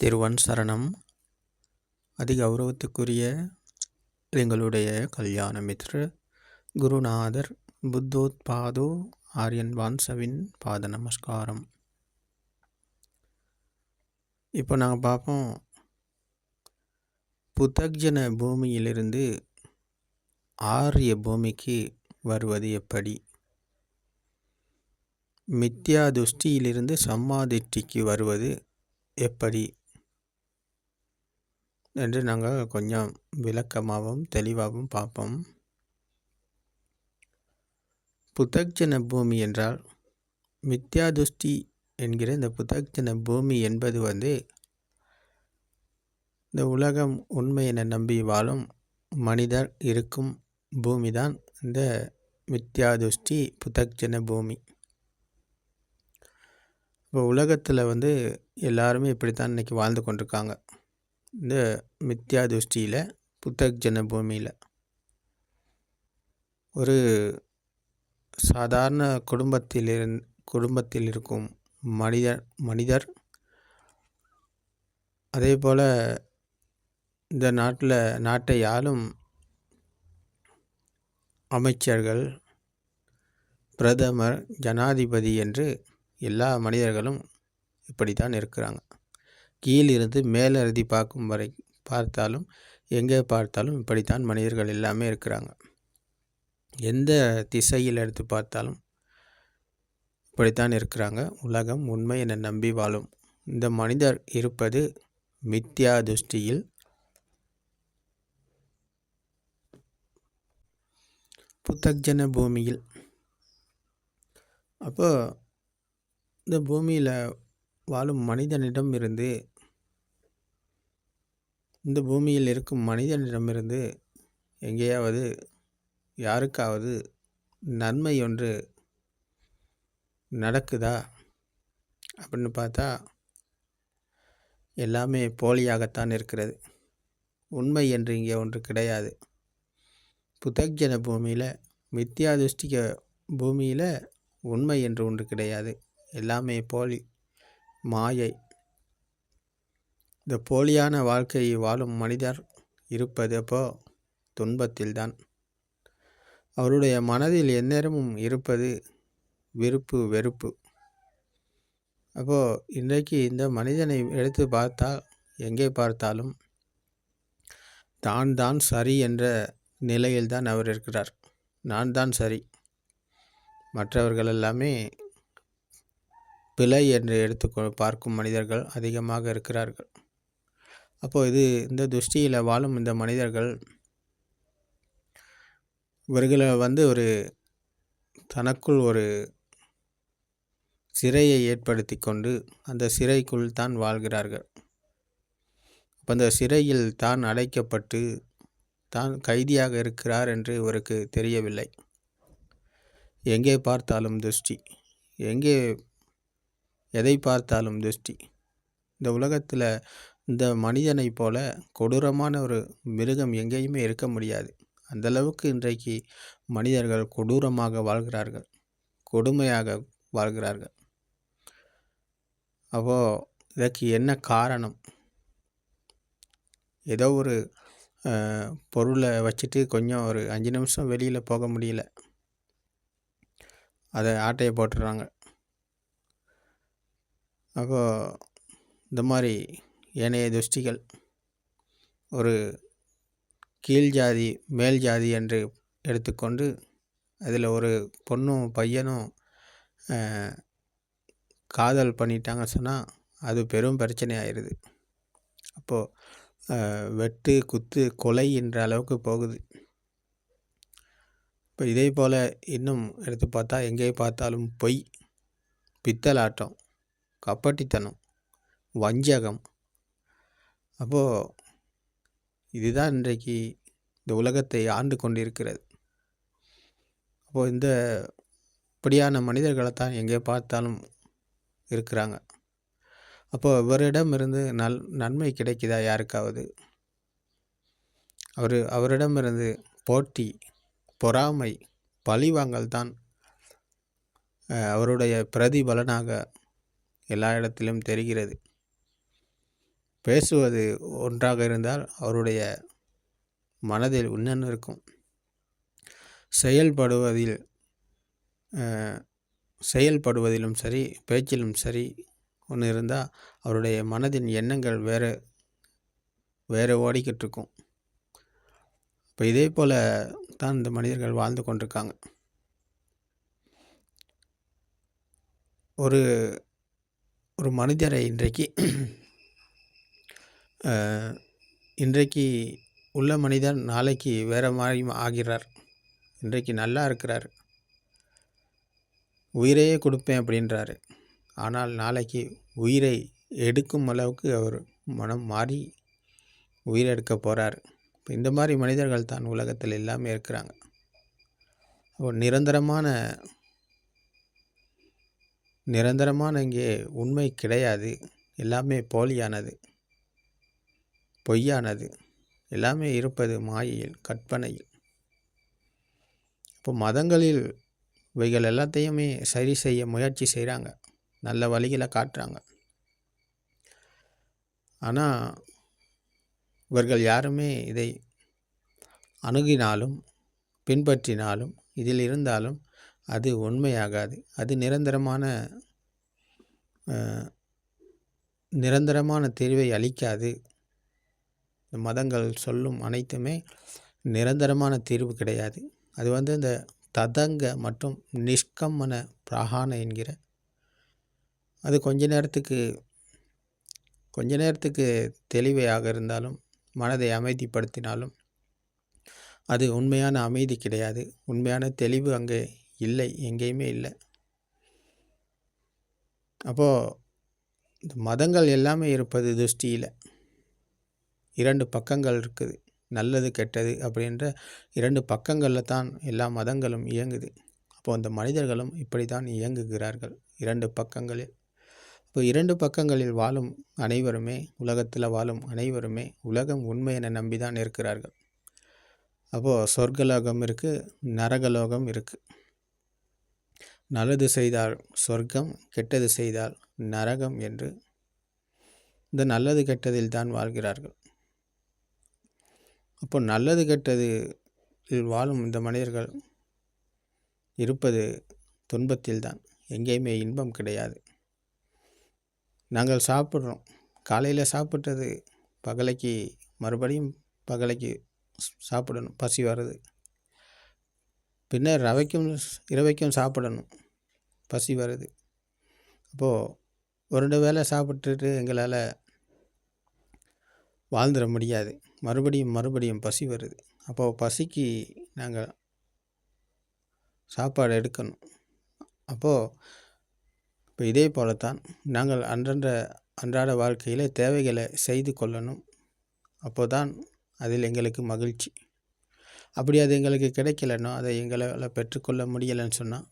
திருவன் சரணம். அதிகௌரவத்துக்குரிய எங்களுடைய கல்யாண மித்ர குருநாதர் புத்தோத்பாதோ ஆரியன் வான்சவின் பாத நமஸ்காரம். இப்போ நாங்கள் பார்ப்போம், புத்தக்ஜன பூமியிலிருந்து ஆரிய பூமிக்கு வருவது எப்படி, மித்யா துஷ்டியிலிருந்து சம்மாதிஷ்டிக்கு வருவது எப்படி என்று நாங்கள் கொஞ்சம் விளக்கமாகவும் தெளிவாகவும் பார்ப்போம். புத்தக்ஜன பூமி என்றால் மித்யா துஷ்டி என்கிற இந்த புத்தக்ஜன பூமி என்பது இந்த உலகம் உண்மை என நம்பி வாழும் மனிதர் இருக்கும் பூமி தான் இந்த மித்யா துஷ்டி புத்தக்ஜன பூமி. இப்போ உலகத்தில் எல்லாருமே இப்படித்தான் இன்றைக்கி வாழ்ந்து கொண்டிருக்காங்க. இந்த மித்யா துஷ்டியில் புத்தக்ஜன பூமியில் ஒரு சாதாரண குடும்பத்தில் இருக்கும் மனிதர் அதே போல் இந்த நாட்டை ஆளும் அமைச்சர்கள், பிரதமர், ஜனாதிபதி என்று எல்லா மனிதர்களும் இப்படித்தான் இருக்கிறாங்க. கீழிருந்து மேலறுதி பார்த்தாலும் எங்கே பார்த்தாலும் இப்படித்தான் மனிதர்கள் எல்லாமே இருக்கிறாங்க. எந்த திசையில் எடுத்து பார்த்தாலும் இப்படித்தான் இருக்கிறாங்க. உலகம் உண்மை என நம்பி வாழும் இந்த மனிதர் இருப்பது மித்யா துஷ்டியில் புத்தக்ஜன பூமியில். அப்போ இந்த பூமியில் வாழும் மனிதனிடம் இருந்து, இந்த பூமியில் இருக்கும் மனிதனிடமிருந்து எங்கேயாவது யாருக்காவது நன்மை ஒன்று நடக்குதா அப்படின்னு பார்த்தா எல்லாமே போலியாகத்தான் இருக்கிறது. உண்மை என்று இங்கே ஒன்று கிடையாது. புத்தக்ஜன பூமியில், மித்யா துஷ்டிக பூமியில் உண்மை என்று ஒன்று கிடையாது. எல்லாமே போலி, மாயை. இந்த போலியான வாழ்க்கையை வாழும் மனிதர் இருப்பது அப்போ துன்பத்தில்தான். அவருடைய மனதில் எந்நேரமும் இருப்பது விருப்பு வெறுப்பு. அப்போது இன்றைக்கு இந்த மனிதனை எடுத்து பார்த்தால் எங்கே பார்த்தாலும் தான் சரி என்ற நிலையில்தான் அவர் இருக்கிறார். நான் தான் சரி, மற்றவர்கள் எல்லாமே பிழை என்று பார்க்கும் மனிதர்கள் அதிகமாக இருக்கிறார்கள். அப்போது இந்த துஷ்டியில் வாழும் இந்த மனிதர்கள் இவர்களை ஒரு தனக்குள் ஒரு சிறையை ஏற்படுத்தி கொண்டு அந்த சிறைக்குள் தான் வாழ்கிறார்கள். அப்போ அந்த சிறையில் தான் அடைக்கப்பட்டு தான் கைதியாக இருக்கிறார் என்று இவருக்கு தெரியவில்லை. எங்கே பார்த்தாலும் துஷ்டி, எதை பார்த்தாலும் துஷ்டி. இந்த உலகத்தில் இந்த மனிதனை போல கொடூரமான ஒரு மிருகம் எங்கேயுமே இருக்க முடியாது. அந்தளவுக்கு இன்றைக்கு மனிதர்கள் கொடூரமாக வாழ்கிறார்கள், கொடுமையாக வாழ்கிறார்கள். அப்போது இதற்கு என்ன காரணம்? ஏதோ ஒரு பொருளை வச்சுட்டு கொஞ்சம் ஒரு 5 நிமிஷம் வெளியில் போக முடியல, அதை ஆட்டையை போட்டுடுறாங்க. அப்போது இந்த மாதிரி ஏனைய துஷ்டிகள் ஒரு கீழ் ஜாதி மேல் ஜாதி என்று எடுத்துக்கொண்டு அதில் ஒரு பொண்ணும் பையனும் காதல் பண்ணிட்டாங்க சொன்னால் அது பெரும் பிரச்சனை ஆயிடுது. அப்போது வெட்டு குத்து கொலை என்ற அளவுக்கு போகுது. இப்போ இதே போல் இன்னும் எடுத்து பார்த்தா எங்கே பார்த்தாலும் பொய், பித்தலாட்டம், கப்பட்டித்தனம், வஞ்சகம். அப்போது இதுதான் இன்றைக்கு இந்த உலகத்தை ஆண்டு கொண்டிருக்கிறது. அப்போது இப்படியான மனிதர்களை தான் எங்கே பார்த்தாலும் இருக்கிறாங்க. அப்போது இவரிடமிருந்து நன்மை கிடைக்குதா யாருக்காவது? அவரிடமிருந்து போட்டி, பொறாமை, பழிவாங்கல் தான் அவருடைய பிரதிபலனாக எல்லா இடத்திலும் தெரிகிறது. பேசுவது ஒன்றாக இருந்தால் அவருடைய மனதில் இன்னொன்று இருக்கும். செயல்படுவதிலும் சரி, பேச்சிலும் சரி ஒன்று இருந்தால் அவருடைய மனதின் எண்ணங்கள் வேறு ஓடிக்கிட்டு இருக்கும். இப்போ இதே போல் தான் இந்த மனிதர்கள் வாழ்ந்து கொண்டிருக்காங்க. ஒரு ஒரு மனிதரை இன்றைக்கு உள்ள மனிதர் நாளைக்கு வேறு மாதிரி ஆகிறார். இன்றைக்கு நல்லா இருக்கிறார், உயிரையே கொடுப்பேன் அப்படின்றாரு. ஆனால் நாளைக்கு உயிரை எடுக்கும் அளவுக்கு அவர் மனம் மாறி உயிரை எடுக்க போகிறார். இப்போ இந்த மாதிரி மனிதர்கள் தான் உலகத்தில் எல்லாமே இருக்கிறாங்க. ஒரு நிரந்தரமான இங்கே உண்மை கிடையாது. எல்லாமே போலியானது, பொய்யானது, எல்லாமே இருப்பது மாயையில், கற்பனையில். இப்போ மதங்களில் இவைகள் எல்லாத்தையுமே சரி செய்ய முயற்சி செய்கிறாங்க, நல்ல வழிகளை காட்டுறாங்க. ஆனால் இவர்கள் யாருமே இதை அணுகினாலும் பின்பற்றினாலும் இதில் இருந்தாலும் அது உண்மையாகாது. அது நிரந்தரமான தீர்வை அளிக்காது. இந்த மதங்கள் சொல்லும் அனைத்துமே நிரந்தரமான தீர்வு கிடையாது. அது இந்த ததங்க மற்றும் நிஷ்கம்மன பிராகான என்கிற அது கொஞ்ச நேரத்துக்கு தெளிவையாக இருந்தாலும் மனதை அமைதிப்படுத்தினாலும் அது உண்மையான அமைதி கிடையாது. உண்மையான தெளிவு அங்கே இல்லை, எங்கேயுமே இல்லை. அப்போது இந்த மதங்கள் எல்லாமே இருப்பது திருஷ்டியில். 2 பக்கங்கள் இருக்குது, நல்லது கெட்டது அப்படின்ற 2 பக்கங்களில் தான் எல்லா மதங்களும் இயங்குது. அப்போது அந்த மனிதர்களும் இப்படி தான் இயங்குகிறார்கள், 2 பக்கங்களில். இப்போ 2 பக்கங்களில் வாழும் அனைவருமே, உலகத்தில் வாழும் அனைவருமே உலகம் உண்மை என நம்பி தான் இருக்கிறார்கள். அப்போது சொர்க்கலோகம் இருக்குது, நரகலோகம் இருக்குது. நல்லது செய்தால் சொர்க்கம், கெட்டது செய்தால் நரகம் என்று இந்த நல்லது கெட்டதில் தான் வாழ்கிறார்கள். அப்போ நல்லது கெட்டதில் வாழும் இந்த மனிதர்கள் இருப்பது துன்பத்தில் தான், எங்கேயுமே இன்பம் கிடையாது. நாங்கள் சாப்பிட்றோம், காலையில் சாப்பிட்டது பகலைக்கு மறுபடியும் பகலைக்கு சாப்பிடணும், பசி வருது. பின்னர் இரவைக்கும் சாப்பிடணும், பசி வருது. அப்போது 2 வேளை சாப்பிட்டுட்டு எங்களால் வாழ்ந்துட முடியாது, மறுபடியும் பசி வருது. அப்போது பசிக்கு நாங்கள் சாப்பாடு எடுக்கணும். அப்போது இப்போ இதே போலத்தான் நாங்கள் அன்றாட வாழ்க்கையில் தேவைகளை செய்து கொள்ளணும். அப்போதான் அதில் எங்களுக்கு மகிழ்ச்சி. அப்படி அது எங்களுக்கு கிடைக்கலன்னா, அதை எங்களால் பெற்றுக்கொள்ள முடியலைன்னு சொன்னால்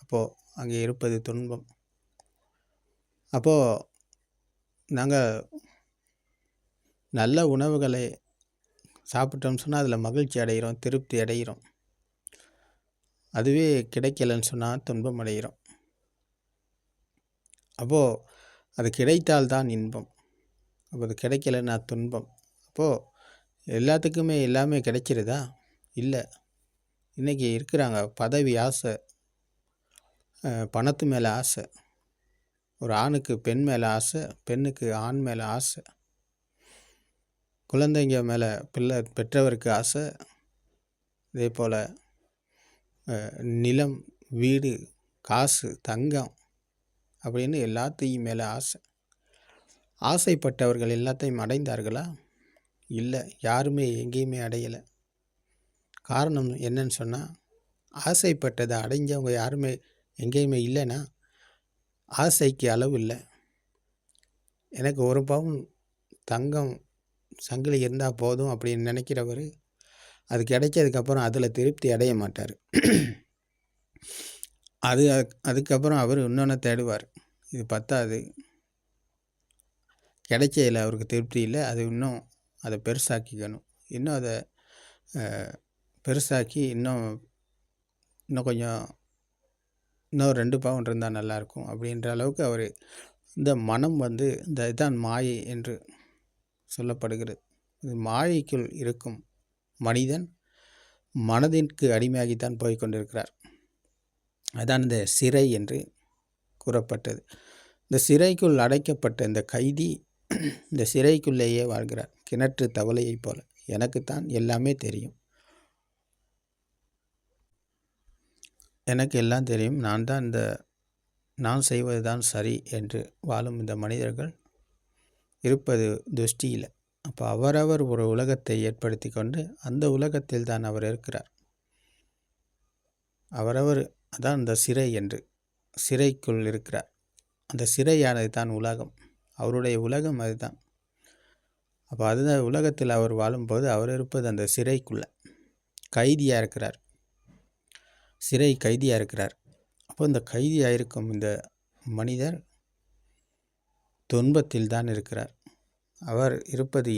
அப்போது அங்கே இருப்பது துன்பம். அப்போது நாங்கள் நல்ல உணவுகளை சாப்பிட்டோம்னு சொன்னால் அதில் மகிழ்ச்சி அடைகிறோம், திருப்தி அடைகிறோம். அதுவே கிடைக்கலன்னு சொன்னால் துன்பம் அடைகிறோம். அப்போது அது கிடைத்தால்தான் இன்பம், அப்போ அது கிடைக்கலன்னா துன்பம். அப்போது எல்லாத்துக்குமே எல்லாமே கிடைச்சிருதா? இல்லை. இன்றைக்கி இருக்கிறாங்க பதவி ஆசை, பணத்து மேலே ஆசை, ஒரு ஆணுக்கு பெண் மேலே ஆசை, பெண்ணுக்கு ஆண் மேலே ஆசை, குழந்தைங்க மேலே பெற்றவருக்கு ஆசை, இதே போல் நிலம், வீடு, காசு, தங்கம் அப்படின்னு எல்லாத்தையும் மேலே ஆசை. ஆசைப்பட்டவர்கள் எல்லாத்தையும் அடைந்தார்களா? இல்லை, யாருமே எங்கேயுமே அடையலை. காரணம் என்னன்னு சொன்னால், ஆசைப்பட்டதை அடைஞ்சவங்க யாருமே எங்கேயுமே இல்லைன்னா ஆசைக்கு அளவு இல்லை. எனக்கு 1 பவுன் தங்கம் சங்கிலி இருந்தால் போதும் அப்படின்னு நினைக்கிறவர் அது கிடைச்சதுக்கப்புறம் அதில் திருப்தி அடைய மாட்டார். அதுக்கப்புறம் அவர் இன்னொன்று தேடுவார். இது பத்தாது, கிடைச்சதில் அவருக்கு திருப்தி இல்லை, அது இன்னும் அதை பெருசாக்கிக்கணும், இன்னும் அதை பெருசாக்கி இன்னும் கொஞ்சம் இன்னும் 2 பவுன் இருந்தால் நல்லாயிருக்கும் அப்படின்ற அளவுக்கு அவர் இந்த மனம் இந்த இதான் மாயை என்று சொல்லப்படுகிறது. இது மாயைக்குள் இருக்கும் மனிதன் மனதிற்கு அடிமையாகித்தான் போய்கொண்டிருக்கிறார். அதான் இந்த சிறை என்று கூறப்பட்டது. இந்த சிறைக்குள் அடைக்கப்பட்ட இந்த கைதி இந்த சிறைக்குள்ளேயே வாழ்கிறார், கிணற்று தவளையைப் போல. எனக்குத்தான் எல்லாமே தெரியும், எனக்கு எல்லாம் தெரியும், நான் செய்வது தான் சரி என்று வாழும் இந்த மனிதர்கள் இருப்பது துஷ்டியில். அப்போ அவரவர் ஒரு உலகத்தை ஏற்படுத்தி கொண்டு அந்த உலகத்தில் தான் அவர் இருக்கிறார். அவரவர் அதான் அந்த சிறை என்று சிறைக்குள் இருக்கிறார். அந்த சிறையானது தான் உலகம், அவருடைய உலகம் அதுதான். அப்போ அதுதான் உலகத்தில் அவர் வாழும்போது அவர் இருப்பது அந்த சிறைக்குள்ளே கைதியாக இருக்கிறார், சிறை கைதியாக இருக்கிறார். அப்போ இந்த கைதியாக இருக்கும் இந்த மனிதர் துன்பத்தில் தான் இருக்கிறார். அவர் இருப்பது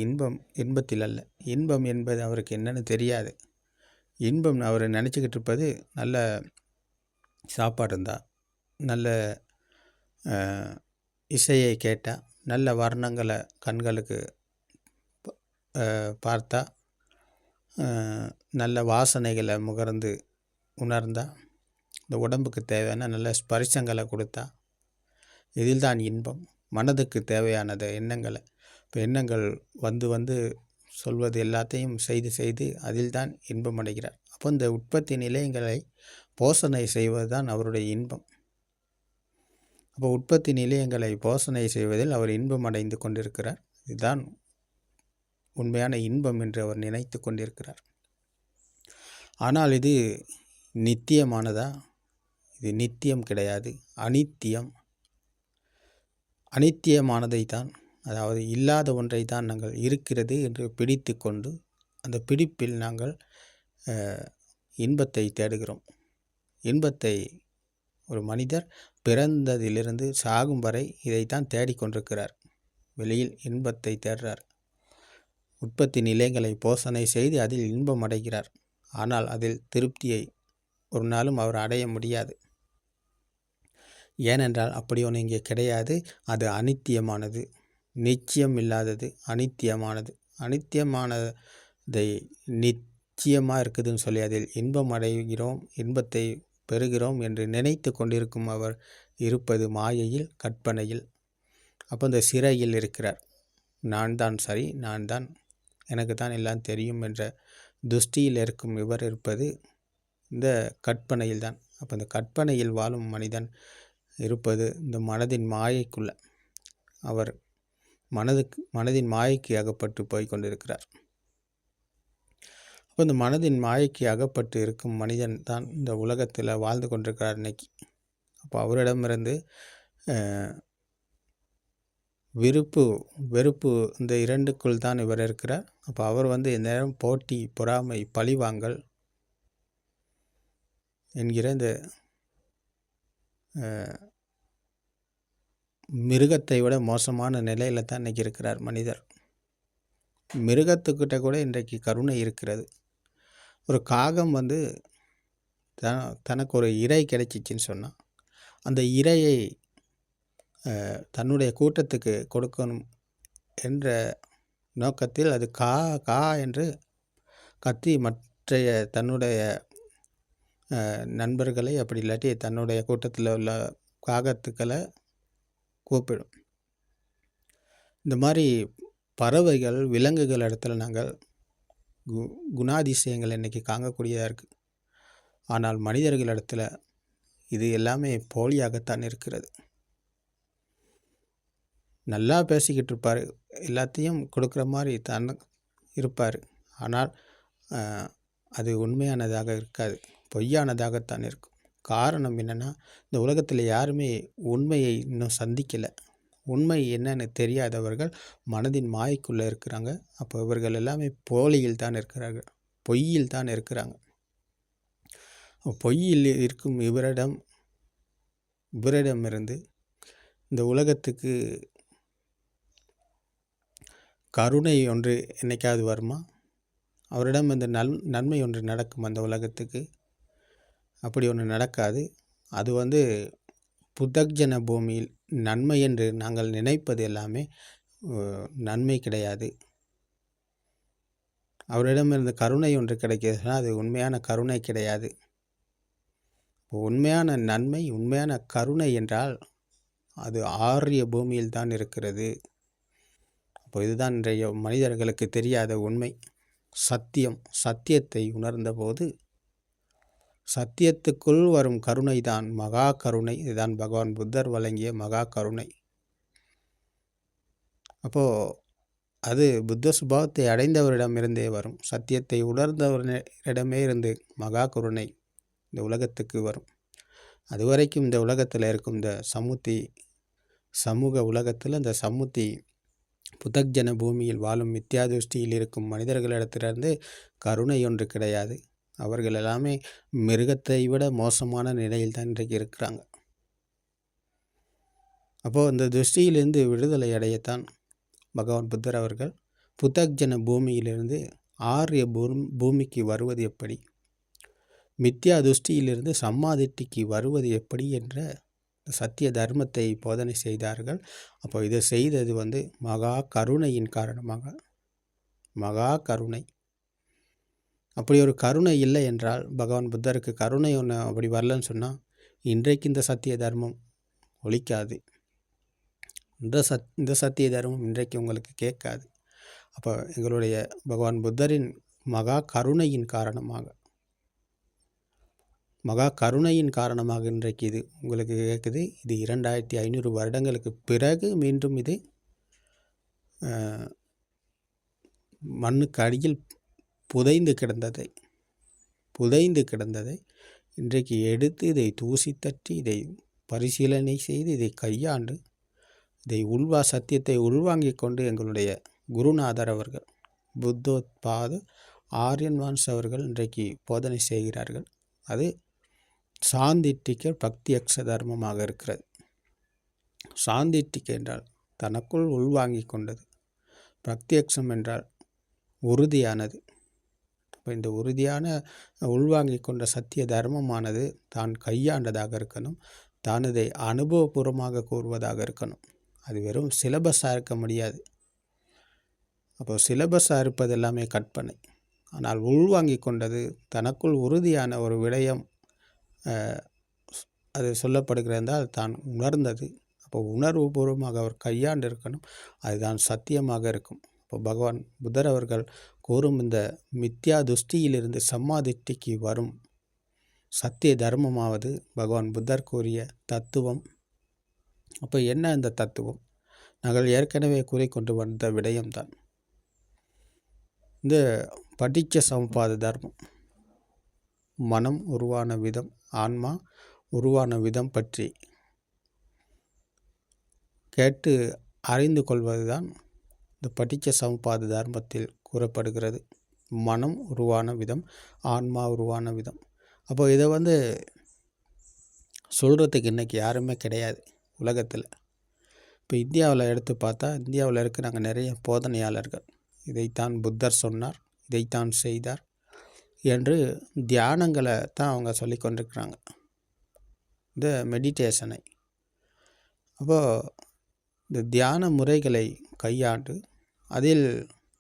இன்பத்தில் அல்ல. இன்பம் என்பது அவருக்கு என்னன்னு தெரியாது. இன்பம் அவர் நினச்சிக்கிட்டு இருப்பது நல்ல சாப்பாடு இருந்தால், நல்ல இசையை கேட்டால், நல்ல வர்ணங்களை கண்களுக்கு பார்த்தா, நல்ல வாசனைகளை முகர்ந்து உணர்ந்தால், இந்த உடம்புக்கு தேவையான நல்ல ஸ்பரிசங்களை கொடுத்தா, இதில் தான் இன்பம். மனதுக்கு தேவையானது எண்ணங்களை, இப்போ எண்ணங்கள் வந்து வந்து சொல்வது எல்லாத்தையும் செய்து அதில் தான் இன்பம் அடைகிறார். அப்போ இந்த உற்பத்தி நிலையங்களை போஷணை செய்வது தான் அவருடைய இன்பம். அப்போ உற்பத்தி நிலையங்களை போஷணை செய்வதில் அவர் இன்பம் அடைந்து கொண்டிருக்கிறார். இதுதான் உண்மையான இன்பம் என்று அவர் நினைத்து கொண்டிருக்கிறார். ஆனால் இது நித்தியமானதா? இது நித்தியம் கிடையாது, அனித்தியம். அனித்தியமானதை தான், அதாவது இல்லாத ஒன்றை தான் நாங்கள் இருக்கிறது என்று பிடித்து கொண்டு அந்த பிடிப்பில் நாங்கள் இன்பத்தை தேடுகிறோம். இன்பத்தை ஒரு மனிதர் பிறந்ததிலிருந்து சாகும் வரை இதைத்தான் தேடிக்கொண்டிருக்கிறார். வெளியில் இன்பத்தை தேடுறார். உற்பத்தி நிலையங்களை போஷணை செய்து அதில் இன்பம் அடைகிறார். ஆனால் அதில் திருப்தியை ஒரு நாளும் அவர் அடைய முடியாது. ஏனென்றால் அப்படி ஒன்று இங்கே கிடையாது. அது அனித்தியமானது, நிச்சயம் இல்லாதது, அனித்தியமானது. அனித்தியமானதை நிச்சயமாக இருக்குதுன்னு சொல்லி அதில் இன்பம் அடைகிறோம், இன்பத்தை பெறுகிறோம் என்று நினைத்து கொண்டிருக்கும் அவர் இருப்பது மாயையில், கற்பனையில். அப்போ இந்த சிறையில் இருக்கிறார். நான் தான் சரி, நான் தான், எனக்கு தான் எல்லாம் தெரியும் என்ற துஷ்டியில் இருக்கும் இவர் இருப்பது இந்த கற்பனையில் தான். அப்போ இந்த கற்பனையில் வாழும் மனிதன் இருப்பது இந்த மனதின் மாயைக்குள்ள. அவர் மனதின் மாயைக்கு அகப்பட்டு போய் கொண்டிருக்கிறார். அப்போ இந்த மனதின் மாயைக்கு அகப்பட்டு இருக்கும் மனிதன் தான் இந்த உலகத்தில் வாழ்ந்து கொண்டிருக்கிறார் இன்னைக்கு. அப்போ அவரிடமிருந்து விருப்பு வெறுப்பு இந்த இரண்டுக்குள் தான் இவர் இருக்கிறார். அப்போ அவர் நேரம் போட்டி, பொறாமை, பழிவாங்கல் என்கிற இந்த மிருகத்தை விட மோசமான நிலையில் தான் இன்றைக்கி இருக்கிறார் மனிதர். மிருகத்துக்கிட்ட கூட இன்றைக்கு கருணை இருக்கிறது. ஒரு காகம் தனக்கு ஒரு இரை கிடைச்சிச்சின்னு சொன்னால் அந்த இரையை தன்னுடைய கூட்டத்துக்கு கொடுக்கணும் என்ற நோக்கத்தில் அது கா கா என்று கத்தி மற்றைய தன்னுடைய நண்பர்களை, அப்படி இல்லாட்டி தன்னுடைய கூட்டத்தில் உள்ள காகத்துக்களை கூப்பிடும். இந்த மாதிரி பறவைகள், விலங்குகள் இடத்துல நாங்கள் குணாதிசயங்கள் இன்றைக்கி காணக்கூடியதாக இருக்குது. ஆனால் மனிதர்கள் இடத்துல இது எல்லாமே போலியாகத்தான் இருக்கிறது. நல்லா பேசிக்கிட்டு இருப்பார், எல்லாத்தையும் கொடுக்குற மாதிரி இருப்பார். ஆனால் அது உண்மையானதாக இருக்காது, பொய்யானதாகத்தான் இருக்கும். காரணம் என்னென்னா, இந்த உலகத்தில் யாருமே உண்மையை இன்னும் சந்திக்கலை. உண்மை என்னன்னு தெரியாதவர்கள் மனதின் மாயைக்குள்ளே இருக்கிறாங்க. அப்போ இவர்கள் எல்லாமே போலியில் தான் இருக்கிறார்கள், பொய்யில் தான் இருக்கிறாங்க. பொய்யில் இருக்கும் இவரிடமிருந்து இந்த உலகத்துக்கு கருணை ஒன்று என்னைக்காவது வருமா? அவரிடம் இந்த நன்மை ஒன்று நடக்கும் அந்த உலகத்துக்கு? அப்படி ஒன்று நடக்காது. அது புத்தக்ஜன பூமியில் நன்மை என்று நாங்கள் நினைப்பது எல்லாமே நன்மை கிடையாது. அவரிடமிருந்து கருணை ஒன்று கிடைக்கிறதுனா அது உண்மையான கருணை கிடையாது. உண்மையான நன்மை, உண்மையான கருணை என்றால் அது ஆரிய பூமியில் தான் இருக்கிறது. அப்போ இதுதான் இன்றைய மனிதர்களுக்கு தெரியாத உண்மை. சத்தியத்தை உணர்ந்தபோது சத்தியத்துக்குள் வரும் கருணை தான் மகா கருணை. இதுதான் பகவான் புத்தர் வழங்கிய மகா கருணை. அப்போது அது புத்த சுபாவத்தை அடைந்தவரிடமிருந்தே வரும். சத்தியத்தை உணர்ந்தவரிடமே இருந்து மகா கருணை இந்த உலகத்துக்கு வரும். அதுவரைக்கும் இந்த உலகத்தில் இருக்கும் இந்த சமூக உலகத்தில் இந்த புத்தக்ஜன பூமியில் வாழும் மித்யா துஷ்டியில் இருக்கும் மனிதர்களிடத்திலிருந்து கருணை ஒன்று கிடையாது. அவர்கள் எல்லாமே மிருகத்தை விட மோசமான நிலையில் தான் இன்றைக்கு இருக்கிறாங்க. அப்போது இந்த துஷ்டியிலிருந்து விடுதலை அடையத்தான் பகவான் புத்தர் அவர்கள் புத்தக்ஜன பூமியிலிருந்து ஆரிய பூமிக்கு வருவது எப்படி, மித்யா துஷ்டியிலிருந்து சம்மாதிட்டிக்கு வருவது எப்படி என்ற சத்திய தர்மத்தை போதனை செய்தார்கள். அப்போ இதை செய்தது மகா கருணையின் காரணமாக. மகா கருணை. அப்படி ஒரு கருணை இல்லை என்றால், பகவான் புத்தருக்கு கருணை ஒன்று அப்படி வரலன்னு சொன்னால் இன்றைக்கு இந்த சத்திய தர்மம் ஒழிக்காது. இந்த சத்திய தர்மம் இன்றைக்கு உங்களுக்கு கேட்காது. அப்போ எங்களுடைய பகவான் புத்தரின் மகா கருணையின் காரணமாக இன்றைக்கு இது உங்களுக்கு கேட்குது. இது 2500 வருடங்களுக்கு பிறகு மீண்டும் இது மண்ணுக்கு அடியில் புதைந்து கிடந்ததை இன்றைக்கு எடுத்து இதை தூசி தட்டி இதை பரிசீலனை செய்து இதை கையாண்டு இதை சத்தியத்தை உள்வாங்கிக் கொண்டு எங்களுடைய குருநாதர் அவர்கள் புத்தோத்பாத ஆரியன்வான்ஸ் அவர்கள் இன்றைக்கு போதனை செய்கிறார்கள். அது சாந்திட்டிக்க பக்தியக்ஷ தர்மமாக இருக்கிறது. சாந்திட்டிக்க என்றால் தனக்குள் உள்வாங்கிக் கொண்டது. பக்தியக்ஷம் என்றால் உறுதியானது. இப்போ இந்த உறுதியான உள்வாங்கிக் கொண்ட சத்திய தர்மமானது தான் கையாண்டதாக இருக்கணும். தான் இதை அனுபவபூர்வமாக கூறுவதாக இருக்கணும். அது வெறும் சிலபஸாக இருக்க முடியாது. அப்போ சிலபஸாக இருப்பது எல்லாமே கற்பனை. ஆனால் உள்வாங்கிக் கொண்டது தனக்குள் உறுதியான ஒரு விடயம் அது சொல்லப்படுகிறதால் தான் உணர்ந்தது. அப்போ உணர்வுபூர்வமாக அவர் கையாண்டு இருக்கணும். அதுதான் சத்தியமாக இருக்கும். இப்போ பகவான் புத்தர் அவர்கள் கூறும் இந்த மித்யா துஷ்டியிலிருந்து சம்மாதிட்டிக்கு வரும் சத்திய தர்மமாவது பகவான் புத்தர் கூறிய தத்துவம். அப்போ என்ன இந்த தத்துவம்? நாங்கள் ஏற்கனவே கூறிக்கொண்டு வந்த விடயம்தான் இந்த படிச்ச சமுப்பாத தர்மம். மனம் உருவான விதம், ஆன்மா உருவான விதம் பற்றி கேட்டு அறிந்து கொள்வதுதான் இந்த படிச்ச சமுப்பாத தர்மத்தில் கூறப்படுகிறது. மனம் உருவான விதம், ஆன்மா உருவான விதம். அப்போ இதை சொல்கிறதுக்கு இன்றைக்கி யாருமே கிடையாது உலகத்தில். இப்போ இந்தியாவில் எடுத்து பார்த்தா இந்தியாவில் இருக்கிறாங்க நிறைய போதனையாளர்கள். இதைத்தான் புத்தர் சொன்னார், இதைத்தான் செய்தார் என்று தியானங்களை தான் அவங்க சொல்லி கொண்டிருக்கிறாங்க, இந்த மெடிடேஷனை. அப்போது இந்த தியான முறைகளை கையாண்டு அதில்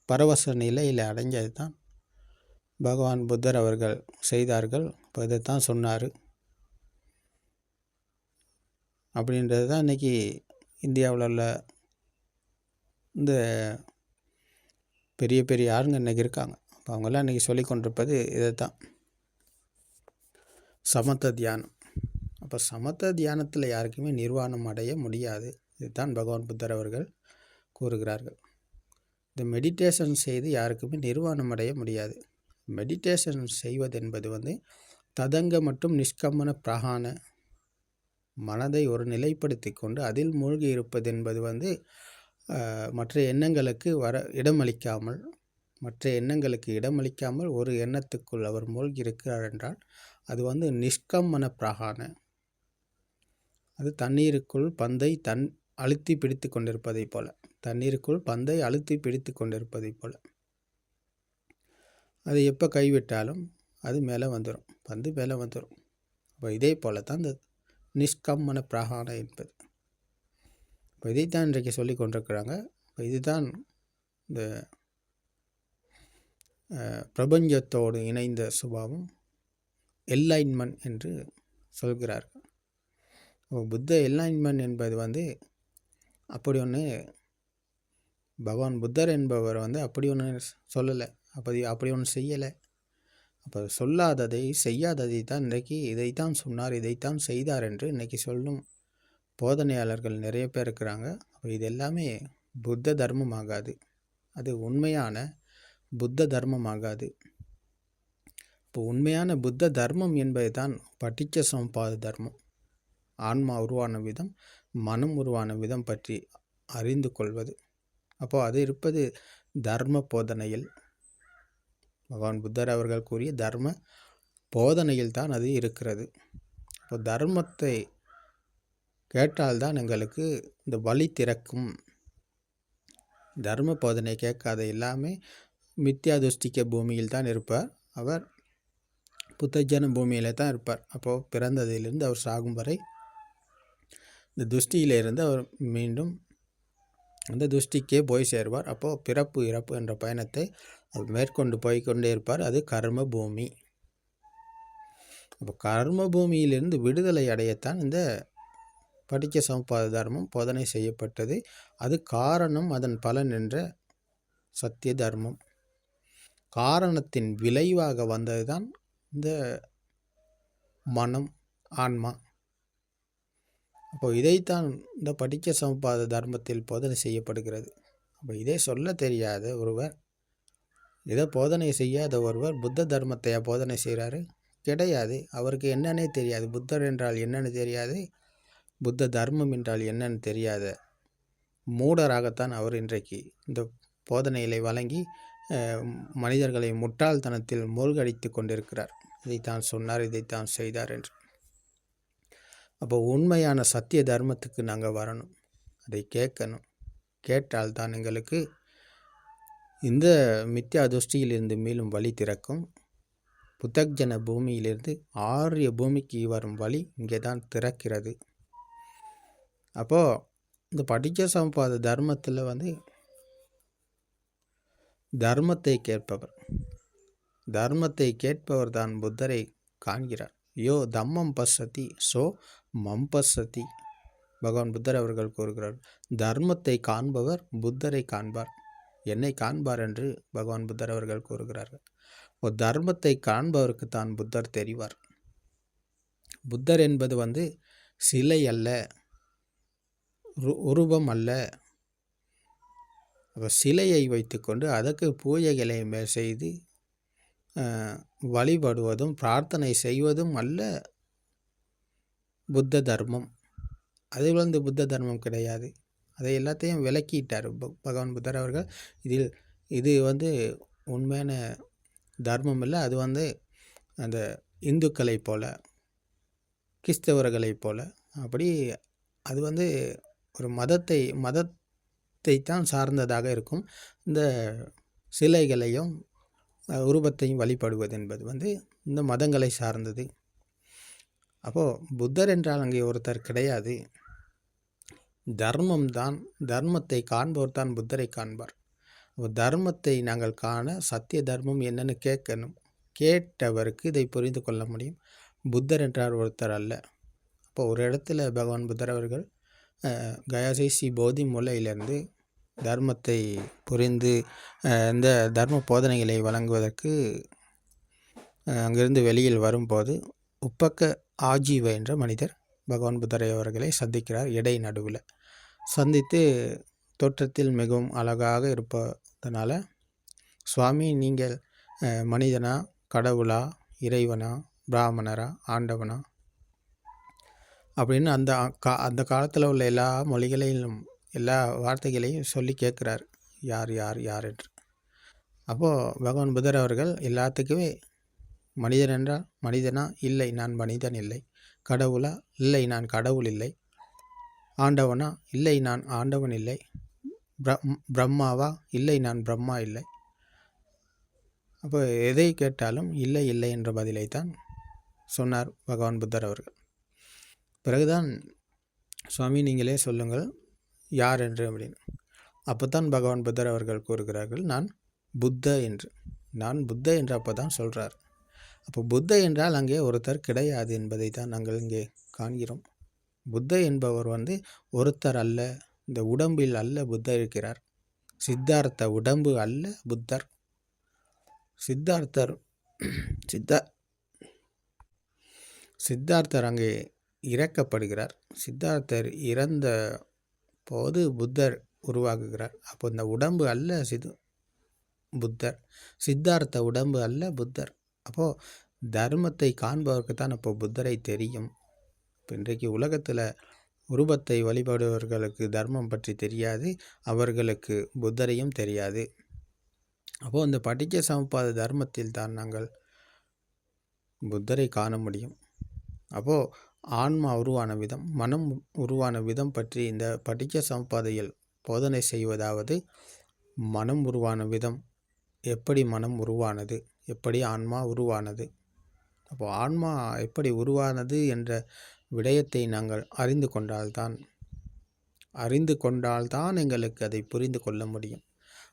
பரவச நிலையில் அடைஞ்சது தான் பகவான் புத்தர் அவர்கள் செய்தார்கள். இப்போ இதைத்தான் சொன்னார் அப்படின்றது தான் இன்றைக்கி இந்தியாவில் உள்ள இந்த பெரிய பெரிய ஆளுங்க இன்றைக்கி இருக்காங்க. அப்போ அவங்கெல்லாம் இன்றைக்கி சொல்லி கொண்டிருப்பது இதை தான், சமத்த தியானம். அப்போ சமத்த தியானத்தில் யாருக்குமே நிர்வாணம் அடைய முடியாது. இதுதான் பகவான் புத்தர் அவர்கள் கூறுகிறார்கள். இந்த மெடிடேஷன் செய்து யாருக்குமே நிர்வாணம் அடைய முடியாது. மெடிடேஷன் செய்வது என்பது ததங்க மற்றும் நிஷ்கம்மன பிரகான மனதை ஒரு நிலைப்படுத்தி கொண்டு அதில் மூழ்கி இருப்பது என்பது மற்ற எண்ணங்களுக்கு இடமளிக்காமல் ஒரு எண்ணத்துக்குள் அவர் மூழ்கி இருக்கிறார் என்றால் அது நிஷ்கம்மன பிரகான. அது தண்ணீருக்குள் பந்தை அழுத்தி பிடித்து கொண்டிருப்பதை போல, தண்ணீருக்குள் பந்தை அழுத்தி பிடித்து கொண்டிருப்பதை போல. அது எப்போ கைவிட்டாலும் அது மேலே வந்துடும், பந்து மேலே வந்துடும். இப்போ இதே போல தான் இந்த நிஷ்கம்மன பிரகான என்பது. இப்போ இதைத்தான் இன்றைக்கு சொல்லி கொண்டிருக்கிறாங்க. இப்போ இதுதான் இந்த பிரபஞ்சத்தோடு இணைந்த சுபாவம் என்லைன்மென்ட் என்று சொல்கிறார்கள். புத்த என்லைன்மென்ட் என்பது அப்படி ஒன்று பகவான் புத்தர் என்பவர் அப்படி ஒன்று சொல்லலை, அப்படி ஒன்று செய்யலை. அப்போ சொல்லாததை செய்யாததை தான் இன்றைக்கி இதைத்தான் சொன்னார், இதைத்தான் செய்தார் என்று இன்றைக்கி சொல்லும் போதனையாளர்கள் நிறைய பேர் இருக்கிறாங்க. அப்போ இது எல்லாமே புத்த தர்மம் ஆகாது, அது உண்மையான புத்த தர்மம் ஆகாது. இப்போ உண்மையான புத்த தர்மம் என்பது தான் பட்டிச்ச சமுப்பாத தர்மம். ஆன்மா உருவான விதம், மனம் உருவான விதம் பற்றி அறிந்து கொள்வது. அப்போது அது இருப்பது தர்ம போதனையில். பகவான் புத்தர் அவர்கள் கூறிய தர்ம போதனையில் தான் அது இருக்கிறது. இப்போ தர்மத்தை கேட்டால்தான் எங்களுக்கு இந்த வழி திறக்கும். தர்ம போதனை கேட்காத எல்லாமே மித்யா துஷ்டிக்க பூமியில் தான் இருப்பார். அவர் புத்தஜன பூமியில் தான் இருப்பார். அப்போது பிறந்ததிலிருந்து அவர் சாகும் வரை இந்த துஷ்டியிலிருந்து அவர் மீண்டும் அந்த துஷ்டிக்கே போய் சேருவார். அப்போது பிறப்பு இறப்பு என்ற பயணத்தை அவர் மேற்கொண்டு போய்கொண்டே இருப்பார். அது கர்ம பூமி. அப்போ கர்ம பூமியிலிருந்து விடுதலை அடையத்தான் இந்த பட்டிச்ச சமுப்பாத தர்மம் போதனை செய்யப்பட்டது. அது காரணம் அதன் பலன் என்ற சத்திய தர்மம். காரணத்தின் விளைவாக வந்தது தான் இந்த மனம், ஆன்மா. அப்போ இதைத்தான் இந்த பட்டிச்ச சமுப்பாத தர்மத்தில் போதனை செய்யப்படுகிறது. அப்போ இதை சொல்ல தெரியாத ஒருவர், இதை போதனை செய்யாத ஒருவர் புத்த தர்மத்தை போதனை செய்கிறாரு? கிடையாது. அவருக்கு என்னன்னே தெரியாது. புத்தர் என்றால் என்னன்னு தெரியாது, புத்த தர்மம் என்றால் என்னன்னு தெரியாத மூடராகத்தான் அவர் இன்றைக்கு இந்த போதனைகளை வழங்கி மனிதர்களை முட்டாள்தனத்தில் மூழ்கடித்து கொண்டிருக்கிறார். இதைத்தான் சொன்னார், இதைத்தான் செய்தார் என்று. அப்போ உண்மையான சத்திய தர்மத்துக்கு நாங்கள் வரணும், அதை கேட்கணும். கேட்டால்தான் எங்களுக்கு இந்த மித்யா துஷ்டியிலிருந்து மீளும் வழி திறக்கும். புத்தஜன பூமியிலிருந்து ஆரிய பூமிக்கு வரும் வழி இங்கே தான் திறக்கிறது. அப்போது இந்த பட்டிச்ச சமுப்பாத தர்மத்தில் தர்மத்தை கேட்பவர் தான் புத்தரை காண்கிறார். யோ தம்மம் பசதி சோ மம் பசதி. பகவான் புத்தர் அவர்கள் கூறுகிறார், தர்மத்தை காண்பவர் புத்தரை காண்பார், என்னை காண்பார் என்று பகவான் புத்தர் அவர்கள் கூறுகிறார்கள். ஒரு தர்மத்தை காண்பவருக்கு தான் புத்தர் தெரிவார். புத்தர் என்பது சிலை அல்ல, உருவம் அல்ல. சிலையை வைத்துக்கொண்டு அதற்கு பூஜைகளை செய்து வழிபடுவதும் பிரார்த்தனை செய்வதும் அல்ல புத்த தர்மம். அது புத்த தர்மம் கிடையாது. அதை எல்லாத்தையும் விளக்கிட்டார் பகவான் புத்தர் அவர்கள். இது உண்மையான தர்மம் இல்லை. அது அந்த இந்துக்களை போல, கிறிஸ்தவர்களை போல, அப்படி அது ஒரு மதத்தை தான் சார்ந்ததாக இருக்கும். இந்த சிலைகளையும் உருவத்தையும் வழிபடுவது என்பது இந்த மதங்களை சார்ந்தது. அப்போது புத்தர் என்றால் அங்கே ஒருத்தர் கிடையாது. தர்மத்தை காண்பவர் தான் புத்தரை காண்பார். தர்மத்தை நாங்கள் காண சத்திய தர்மம் என்னன்னு கேட்கணும். கேட்டவருக்கு இதை புரிந்து கொள்ள முடியும். புத்தர் என்றார் ஒருத்தர் அல்ல. அப்போ ஒரு இடத்துல பகவான் புத்தர் அவர்கள் கயாசி போதி மூலையிலிருந்து தர்மத்தை புரிந்து இந்த தர்ம போதனைகளை வழங்குவதற்கு அங்கிருந்து வெளியில் வரும்போது உப்பக்க ஆஜீவ என்ற மனிதர் பகவான் புத்தரை அவர்களை சந்திக்கிறார். இடை நடுவில் சந்தித்து தோற்றத்தில் மிகவும் அழகாக இருப்பதனால, சுவாமி நீங்கள் மனிதனா, கடவுளா, இறைவனா, பிராமணரா, ஆண்டவனா அப்படின்னு அந்த காலத்தில் உள்ள எல்லா மொழிகளையும் எல்லா வார்த்தைகளையும் சொல்லி கேட்குறார், யார் யார் யார் என்று. அப்போது பகவான் புத்தர் அவர்கள் எல்லாத்துக்குமே மனிதன் என்றால் மனிதனா, இல்லை நான் மனிதன் இல்லை. கடவுளா, இல்லை நான் கடவுள் இல்லை. ஆண்டவனா, இல்லை நான் ஆண்டவன் இல்லை. பிரம்மாவா, இல்லை நான் பிரம்மா இல்லை. அப்போ எதை கேட்டாலும் இல்லை இல்லை என்ற பதிலை தான் சொன்னார் பகவான் புத்தர் அவர்கள். பிறகுதான் சுவாமி நீங்களே சொல்லுங்கள் யார் என்று அப்படின்னு. அப்போ தான் பகவான் புத்தர் அவர்கள் கூறுகிறார்கள், நான் புத்த என்று. நான் புத்த என்று அப்போ தான் சொல்கிறார். அப்போ புத்த என்றால் அங்கே ஒருத்தர் கிடையாது என்பதை தான் நாங்கள் இங்கே காண்கிறோம். புத்த என்பவர் ஒருத்தர் அல்ல, இந்த உடம்பில் அல்ல புத்தர் இருக்கிறார். சித்தார்த்த உடம்பு அல்ல புத்தர். சித்தார்த்தர் அங்கே இறக்கப்படுகிறார். சித்தார்த்தர் இறந்த போது புத்தர் உருவாகுகிறார். அப்போ இந்த உடம்பு அல்ல புத்தர். சித்தார்த்த உடம்பு அல்ல புத்தர். அப்போது தர்மத்தை காண்பவருக்கு தான் அப்போ புத்தரை தெரியும். இப்போ இன்றைக்கு உலகத்தில் உருவத்தை வழிபடுபவர்களுக்கு தர்மம் பற்றி தெரியாது, அவர்களுக்கு புத்தரையும் தெரியாது. அப்போது இந்த பட்டிச்ச சமுப்பாத தர்மத்தில் தான் நாங்கள் புத்தரை காண முடியும். அப்போது ஆன்மா உருவான விதம், மனம் உருவான விதம் பற்றி இந்த பட்டிச்ச சமுப்பாதையில் போதனை செய்வதாவது, மனம் உருவான விதம், எப்படி மனம் உருவானது, எப்படி ஆன்மா உருவானது. அப்போது ஆன்மா எப்படி உருவானது என்ற விடயத்தை நாங்கள் அறிந்து கொண்டால்தான் எங்களுக்கு அதை புரிந்து கொள்ள முடியும்.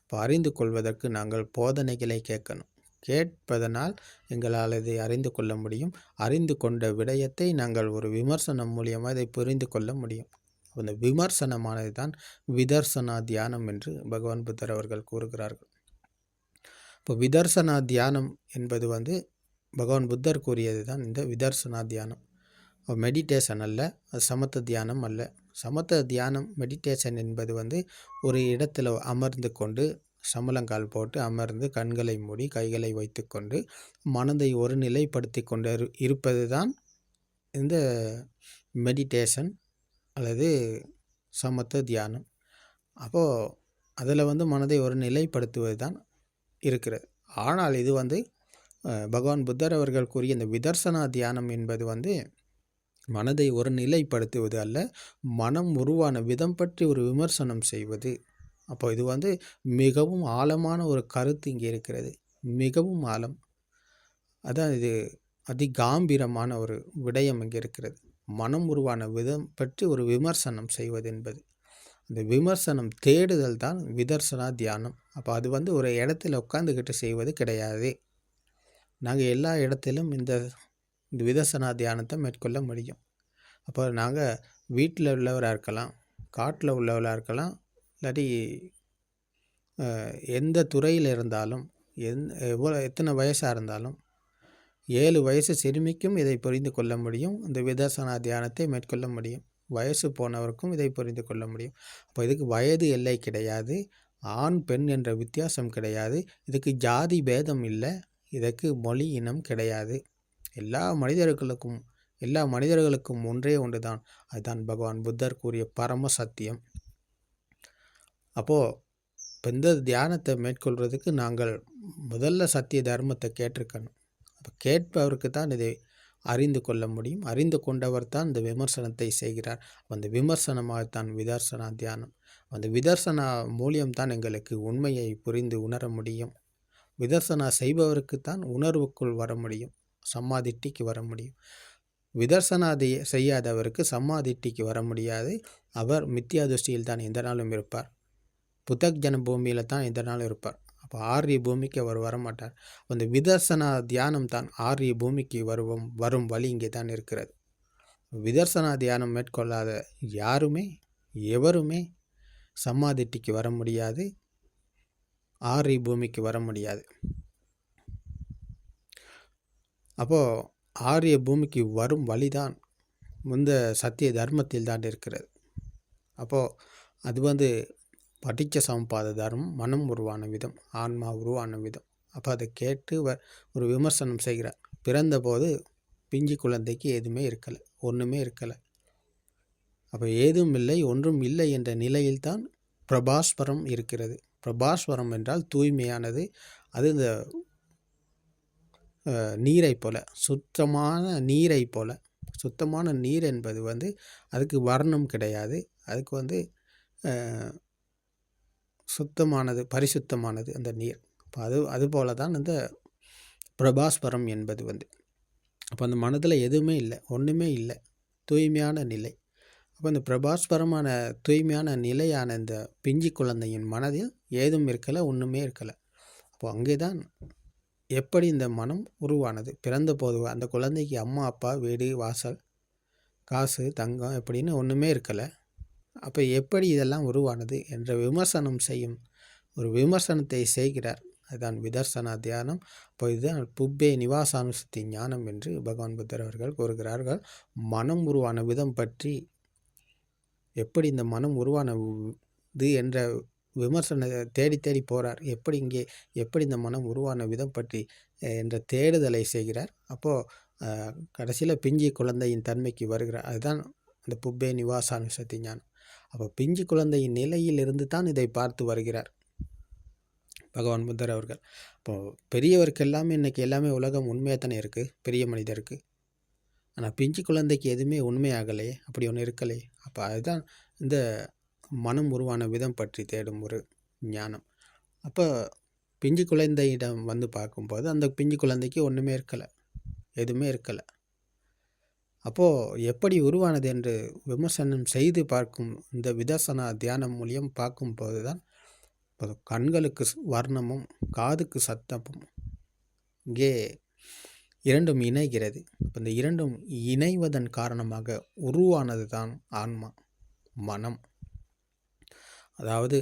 இப்போ அறிந்து கொள்வதற்கு நாங்கள் போதனைகளை கேட்கணும். கேட்பதனால் எங்களால் இதை அறிந்து கொள்ள முடியும். அறிந்து கொண்ட விடயத்தை நாங்கள் ஒரு விமர்சனம் மூலியமாக இதை புரிந்து கொள்ள முடியும். அந்த விமர்சனமானது தான் விதர்சனா தியானம் என்று பகவான் புத்தர் அவர்கள் கூறுகிறார்கள். இப்போ விதர்சனா தியானம் என்பது பகவான் புத்தர் கூறியது தான் இந்த விதர்சனா தியானம். மெடிடேஷன் அல்ல, அது சமத்த தியானம் அல்ல. சமத்த தியானம் மெடிடேஷன் என்பது ஒரு இடத்துல அமர்ந்து கொண்டு சமலங்கால் போட்டு அமர்ந்து கண்களை மூடி கைகளை வைத்து கொண்டு மனதை ஒரு நிலைப்படுத்தி கொண்டு இருப்பது தான் இந்த மெடிடேஷன் அல்லது சமத்த தியானம். அப்போது அதில் மனதை ஒரு நிலைப்படுத்துவது தான் இருக்கிறது. ஆனால் இது பகவான் புத்தர் அவர்கள் கூறிய இந்த விதர்சனா தியானம் என்பது மனதை ஒரு நிலைப்படுத்துவது அல்ல, மனம் உருவான விதம் பற்றி ஒரு விமர்சனம் செய்வது. அப்போ இது மிகவும் ஆழமான ஒரு கருத்து இங்கே இருக்கிறது. மிகவும் ஆழம். அதான் இது அதிகாம்பீரமான ஒரு விடயம் இங்கே இருக்கிறது. மனம் உருவான விதம் பற்றி ஒரு விமர்சனம் செய்வது என்பது, அந்த விமர்சனம் தேடுதல் தான் விதர்சனா தியானம். அப்போ அது ஒரு இடத்துல உட்காந்துக்கிட்டு செய்வது கிடையாது. நாங்கள் எல்லா இடத்திலும் இந்த விதர்சனா தியானத்தை மேற்கொள்ள முடியும். அப்போ நாங்கள் வீட்டில் உள்ளவராக இருக்கலாம், காட்டில் உள்ளவராக இருக்கலாம், இல்லாட்டி எந்த துறையில் இருந்தாலும், எத்தனை வயசாக இருந்தாலும், 7 வயசு சிறுமிக்கும் இதை புரிந்து கொள்ள முடியும். இந்த விதர்சனா தியானத்தை மேற்கொள்ள முடியும். வயசு போனவருக்கும் இதை புரிந்து கொள்ள முடியும். அப்போ இதுக்கு வயது எல்லை கிடையாது, ஆண் பெண் என்ற வித்தியாசம் கிடையாது, இதுக்கு ஜாதி பேதம் இல்லை, இதற்கு மொழி இனம் கிடையாது. எல்லா மனிதர்களுக்கும் ஒன்றே ஒன்று தான். அதுதான் பகவான் புத்தர் கூறிய பரம சத்தியம். அப்போது இப்போ இந்த தியானத்தை மேற்கொள்வதற்கு நாங்கள் முதல்ல சத்திய தர்மத்தை கேட்டிருக்கணும். அப்போ கேட்பவருக்கு தான் இதை அறிந்து கொள்ள முடியும். அறிந்து கொண்டவர் தான் இந்த விமர்சனத்தை செய்கிறார். அந்த விமர்சனமாகத்தான் விதர்சனா தியானம். அந்த விதர்சனா மூலியம்தான் எங்களுக்கு உண்மையை புரிந்து உணர முடியும். விதர்சனா செய்பவருக்குத்தான் உணர்வுக்குள் வர முடியும், சம்மாதிட்டிக்கு வர முடியும். விதர்சனா செய்யாதவருக்கு சம்மாதிட்டிக்கு வர முடியாது. அவர் மித்யா துஷ்டியில் தான் எந்த நாளும் இருப்பார். புத்தக்ஜன பூமியில் தான் எந்த நாளும் இருப்பார். அப்போ ஆரிய பூமிக்கு அவர் வரமாட்டார். அந்த விதர்சனா தியானம் தான் ஆரிய பூமிக்கு வரும் வழி இங்கே தான் இருக்கிறது. விதர்சனா தியானம் மேற்கொள்ளாத எவருமே சம்மாதிட்டிக்கு வர முடியாது, ஆரிய பூமிக்கு வர முடியாது. அப்போது ஆரிய பூமிக்கு வரும் வழிதான் இந்த சத்திய தர்மத்தில் தான் இருக்கிறது. அப்போது அது பட்டிச்ச சமுப்பாத தர்மம், மனம் உருவான விதம், ஆன்மா உருவான விதம். அப்போ அதை கேட்டு ஒரு விமர்சனம் செய்கிறார். பிறந்தபோது பிஞ்சு குழந்தைக்கு எதுவுமே இருக்கலை, ஒன்றுமே இருக்கலை. அப்போ ஏதும் இல்லை, ஒன்றும் இல்லை என்ற நிலையில்தான் பிரபாஸ்வரம் இருக்கிறது. பிரபாஸ்வரம் என்றால் தூய்மையானது. அது இந்த நீரை போல, சுத்தமான நீரை போல. சுத்தமான நீர் என்பது அதுக்கு வர்ணம் கிடையாது. அதுக்கு சுத்தமானது, பரிசுத்தமானது அந்த நீர். அப்போ அதுபோல தான் இந்த பிரபாஸ்வரம் என்பது அப்போ அந்த மனதில் எதுவுமே இல்லை, ஒன்றுமே இல்லை, தூய்மையான நிலை. அப்போ இந்த பிரபாஸ்பரமான தூய்மையான நிலையான இந்த பிஞ்சு குழந்தையின் மனதில் ஏதும் இருக்கலை, ஒன்றுமே இருக்கலை. அப்போ அங்கே தான் எப்படி இந்த மனம் உருவானது. பிறந்த போது அந்த குழந்தைக்கு அம்மா அப்பா வீடு வாசல் காசு தங்கம் எப்படின்னு ஒன்றுமே இருக்கலை. அப்போ எப்படி இதெல்லாம் உருவானது என்ற விமர்சனம் செய்யும் ஒரு விமர்சனத்தை செய்கிறார். அதுதான் விதர்சனா தியானம். அப்போ இதுதான் புப்பே நிவாசானுசத்தி ஞானம் என்று பகவான் புத்தர் அவர்கள் கூறுகிறார்கள். மனம் உருவான விதம் பற்றி, எப்படி இந்த மனம் உருவானது என்ற விமர்சன தேடி தேடி போகிறார். எப்படி இந்த மனம் உருவான விதம் பற்றி என்ற தேடுதலை செய்கிறார். அப்போது கடைசியில் பிஞ்சு குழந்தையின் தன்மைக்கு வருகிறார். அதுதான் அந்த புப்பே நிவாசானுசத்தி ஞானம். அப்போ பிஞ்சு குழந்தையின் நிலையிலிருந்து தான் இதை பார்த்து வருகிறார் பகவான் புத்தர் அவர்கள். அப்போது பெரியவருக்கு எல்லாமே உலகம் உண்மையாக தானே இருக்குது பெரிய மனிதருக்கு. ஆனால் பிஞ்சு குழந்தைக்கு எதுவுமே உண்மையாகலையே, அப்படி ஒன்று இருக்கலையே. அப்போ அதுதான் இந்த மனம் உருவான விதம் பற்றி தேடும் ஒரு ஞானம். அப்போ பிஞ்சு குழந்தையிடம் வந்து பார்க்கும்போது அந்த பிஞ்சு குழந்தைக்கு ஒன்றுமே இருக்கலை, எதுவுமே இருக்கலை. அப்போது எப்படி உருவானது என்று விமர்சனம் செய்து பார்க்கும் இந்த விதர்சனா தியானம் மூலியம் பார்க்கும்போது தான் கண்களுக்கு வர்ணமும் காதுக்கு சத்தமும் இங்கே இரண்டும் இணைகிறது. இப்போ இந்த இரண்டும் இணைவதன் காரணமாக உருவானது தான் ஆன்மா, மனம். அதாவது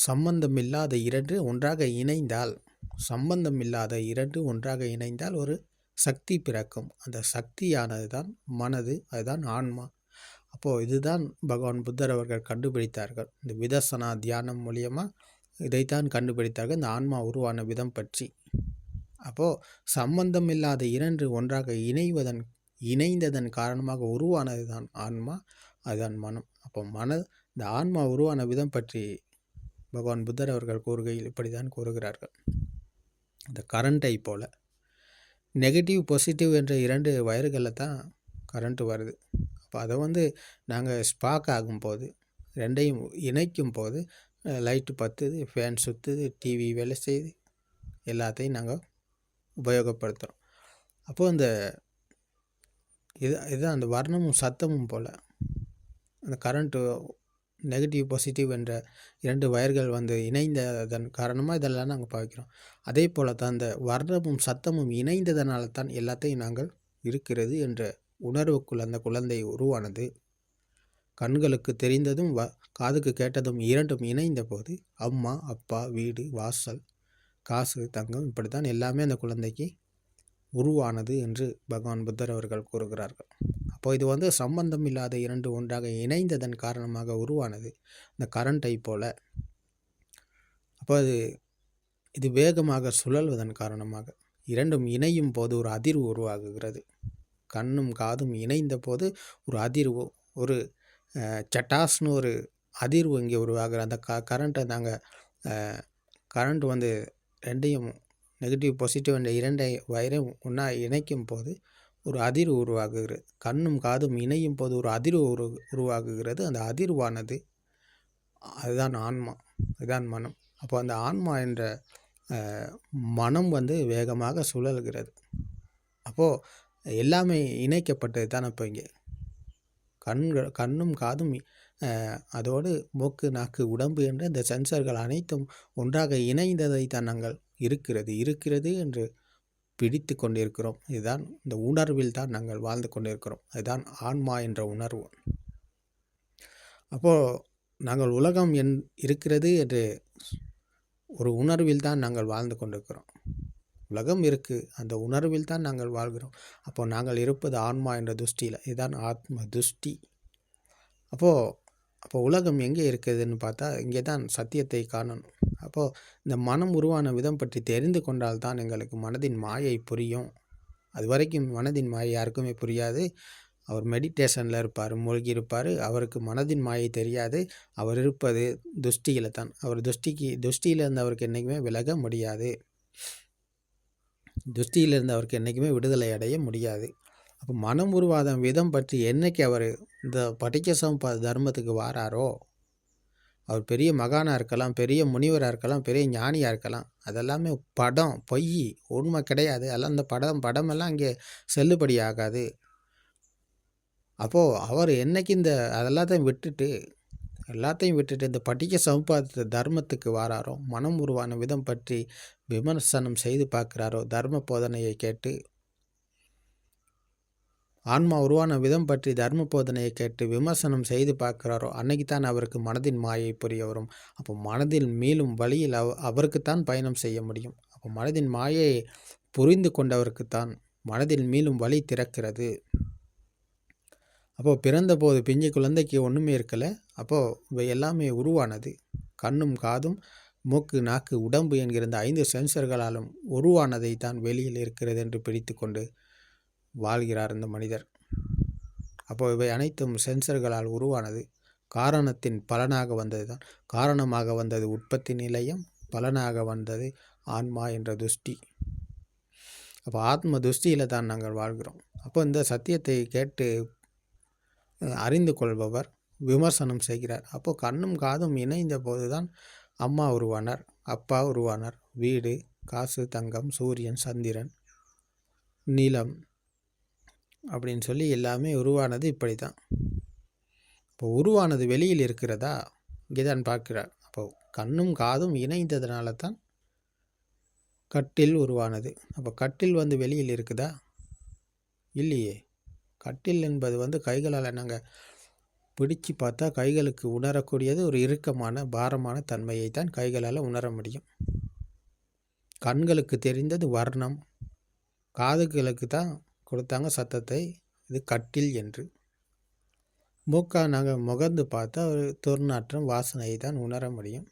சம்பந்தமில்லாத இரண்டு ஒன்றாக இணைந்தால் ஒரு சக்தி பிறக்கும். அந்த சக்தியானது தான் மனது, அதுதான் ஆன்மா. அப்போது இதுதான் பகவான் புத்தர் அவர்கள் கண்டுபிடித்தார்கள். இந்த விதர்சனா தியானம் மூலியமாக இதைத்தான் கண்டுபிடித்தார்கள், இந்த ஆன்மா உருவான விதம் பற்றி. அப்போது சம்பந்தம் இல்லாத இரண்டு ஒன்றாக இணைந்ததன் காரணமாக உருவானது தான் ஆன்மா, அதுதான் மனம். அப்போ இந்த ஆன்மா உருவான விதம் பற்றி பகவான் புத்தர் அவர்கள் கூறுகையில் இப்படி தான் கூறுகிறார்கள். இந்த கரண்ட்டை போல நெகட்டிவ் பாசிட்டிவ் என்ற இரண்டு வயர்களில் தான் கரண்ட்டு வருது. அப்போ அதை நாங்கள் ஸ்பார்க் ஆகும்போது, ரெண்டையும் இணைக்கும் போது லைட்டு பற்றுது, ஃபேன் சுற்றுது, டிவி வேலை செய்யுது, எல்லாத்தையும் நாங்கள் உபயோகப்படுத்துகிறோம். அப்போது இதுதான் அந்த வர்ணமும் சத்தமும் போல் அந்த கரண்ட்டு நெகட்டிவ் பாசிட்டிவ் என்ற இரண்டு வயர்கள் இணைந்ததன் காரணமாக இதெல்லாம் நாங்கள் பாவிக்கிறோம். அதே போல் தான் அந்த வர்ணமும் சத்தமும் இணைந்ததனால தான் எல்லாத்தையும் நாங்கள் இருக்கிறது என்ற உணர்வுக்குள் அந்த குழந்தை உருவானது. கண்களுக்கு தெரிந்ததும் காதுக்கு கேட்டதும் இரண்டும் இணைந்த போது அம்மா அப்பா வீடு வாசல் காசு தங்கம் இப்படி தான் எல்லாமே அந்த குழந்தைக்கு உருவானது என்று பகவான் புத்தர் அவர்கள் கூறுகிறார்கள். அப்போது இது சம்பந்தம் இல்லாத இரண்டு ஒன்றாக இணைந்ததன் காரணமாக உருவானது இந்த கரண்ட்டை போல. அப்போ இது வேகமாக சுழல்வதன் காரணமாக இரண்டும் இணையும் போது ஒரு அதிர்வு உருவாகுகிறது. கண்ணும் காதும் இணைந்த போது ஒரு அதிர்வு, ஒரு சட்டாஸ்னு ஒரு அதிர்வு இங்கே உருவாகிற அந்த கரண்ட்டை கரண்ட் ரெண்டையும் நெகட்டிவ் பாசிட்டிவ் என்ற இரண்டை வயரையும் ஒன்றா இணைக்கும் போது ஒரு அதிர்வு உருவாகுகிறது. கண்ணும் காதும் இணையும் போது ஒரு அதிர்வு உருவாகுகிறது. அந்த அதிர்வானது அதுதான் ஆன்மா, அதுதான் மனம். அப்போ அந்த ஆன்மா என்ற மனம் வேகமாக சுழல்கிறது. அப்போது எல்லாமே இணைக்கப்பட்டது தான். இப்போ இங்கே கண்ணும் காதும் அதோடு மூக்கு நாக்கு உடம்பு என்ற இந்த சென்சர்கள் அனைத்தும் ஒன்றாக இணைந்ததை தான் நாங்கள் இருக்கிறது என்று பிடித்து கொண்டிருக்கிறோம். இதுதான் இந்த உணர்வில் தான் நாங்கள் வாழ்ந்து கொண்டிருக்கிறோம். அதுதான் ஆன்மா என்ற உணர்வு. அப்போது நாங்கள் உலகம் இருக்கிறது என்று ஒரு உணர்வில் தான் நாங்கள் வாழ்ந்து கொண்டிருக்கிறோம். உலகம் இருக்குது, அந்த உணர்வில் தான் நாங்கள் வாழ்கிறோம். அப்போது நாங்கள் இருப்பது ஆன்மா என்ற துஷ்டியில். இதுதான் ஆத்ம துஷ்டி. அப்போது உலகம் எங்கே இருக்குதுன்னு பார்த்தா இங்கே தான் சத்தியத்தை காணணும். அப்போது இந்த மனம் உருவான விதம் பற்றி தெரிந்து கொண்டால் தான் எங்களுக்கு மனதின் மாயை புரியும். அது வரைக்கும் மனதின் மாயை யாருக்குமே புரியாது. அவர் மெடிடேஷனில் இருப்பார், மூழ்கி இருப்பார், அவருக்கு மனதின் மாயை தெரியாது. அவர் இருப்பது துஷ்டியில் தான். அவர் துஷ்டியிலிருந்து அவருக்கு என்றைக்குமே விலக முடியாது. துஷ்டியிலிருந்து அவருக்கு என்றைக்குமே விடுதலை அடைய முடியாது. அப்போ மனம் உருவாத விதம் பற்றி என்னைக்கு அவர் இந்த பட்டிக்கசம தர்மத்துக்கு வாராரோ, அவர் பெரிய மகானாக இருக்கலாம், பெரிய முனிவராக இருக்கலாம், பெரிய ஞானியாக இருக்கலாம், அதெல்லாமே படம், பொய், உண்மை கிடையாது. அதெல்லாம் இந்த படமெல்லாம் இங்கே செல்லுபடி ஆகாது. அப்போது அவர் என்னைக்கு இந்த அதெல்லாத்தையும் விட்டுட்டு இந்த படிக்க சமுப்பாத தர்மத்துக்கு வாராரோ, மனம் உருவான விதம் பற்றி விமர்சனம் செய்து பார்க்குறாரோ, தர்ம போதனையை கேட்டு ஆன்மா உருவான விதம் பற்றி தர்ம போதனையை கேட்டு விமர்சனம் செய்து பார்க்குறாரோ, அன்னைக்கு தான் அவருக்கு மனதின் மாயை புரிய வரும். அப்போ மனதில் மீளும் வழியில் அவருக்குத்தான் பயணம் செய்ய முடியும். அப்போ மனதின் மாயை புரிந்து கொண்டவருக்குத்தான் மனதில் மீளும் வழி திறக்கிறது. அப்போது பிறந்தபோது பிஞ்சு குழந்தைக்கு ஒன்றுமே இருக்கலை. அப்போது இவை எல்லாமே உருவானது. கண்ணும் காதும் மூக்கு நாக்கு உடம்பு என்கிற இந்த 5 சென்சர்களாலும் உருவானதை தான் வெளியில் இருக்கிறது என்று பிடித்து கொண்டு வாழ்கிறார் இந்த மனிதர். அப்போ இவை அனைத்தும் சென்சர்களால் உருவானது. காரணத்தின் பலனாக வந்தது தான். காரணமாக வந்தது உற்பத்தி நிலையம், பலனாக வந்தது ஆன்மா என்ற துஷ்டி. அப்போ ஆத்ம துஷ்டியில் தான் நாங்கள் வாழ்கிறோம். அப்போ இந்த சத்தியத்தை கேட்டு அறிந்து கொள்பவர் விமர்சனம் செய்கிறார். அப்போது கண்ணும் காதும் இணைந்த போது தான் அம்மா உருவானார், அப்பா உருவானார், வீடு, காசு, தங்கம், சூரியன், சந்திரன், நிலம் அப்படின்னு சொல்லி எல்லாமே உருவானது இப்படி தான். இப்போ உருவானது வெளியில் இருக்கிறதா, இங்கே தான் பார்க்கிறார். அப்போ கண்ணும் காதும் இணைந்ததுனால தான் கட்டில் உருவானது. அப்போ கட்டில் வெளியில் இருக்குதா? இல்லையே. கட்டில் என்பது கைகளால் நாங்கள் பிடிச்சு பார்த்தா கைகளுக்கு உணரக்கூடியது ஒரு இறுக்கமான பாரமான தன்மையை தான் கைகளால் உணர முடியும். கண்களுக்கு தெரிந்தது வர்ணம், காதுகளுக்கு தான் கொடுத்தாங்க சத்தத்தை, இது கட்டில் என்று. மூக்கால் நாங்கள் முகர்ந்து பார்த்தா ஒரு துர்நாற்றம் வாசனையை தான் உணர முடியும்.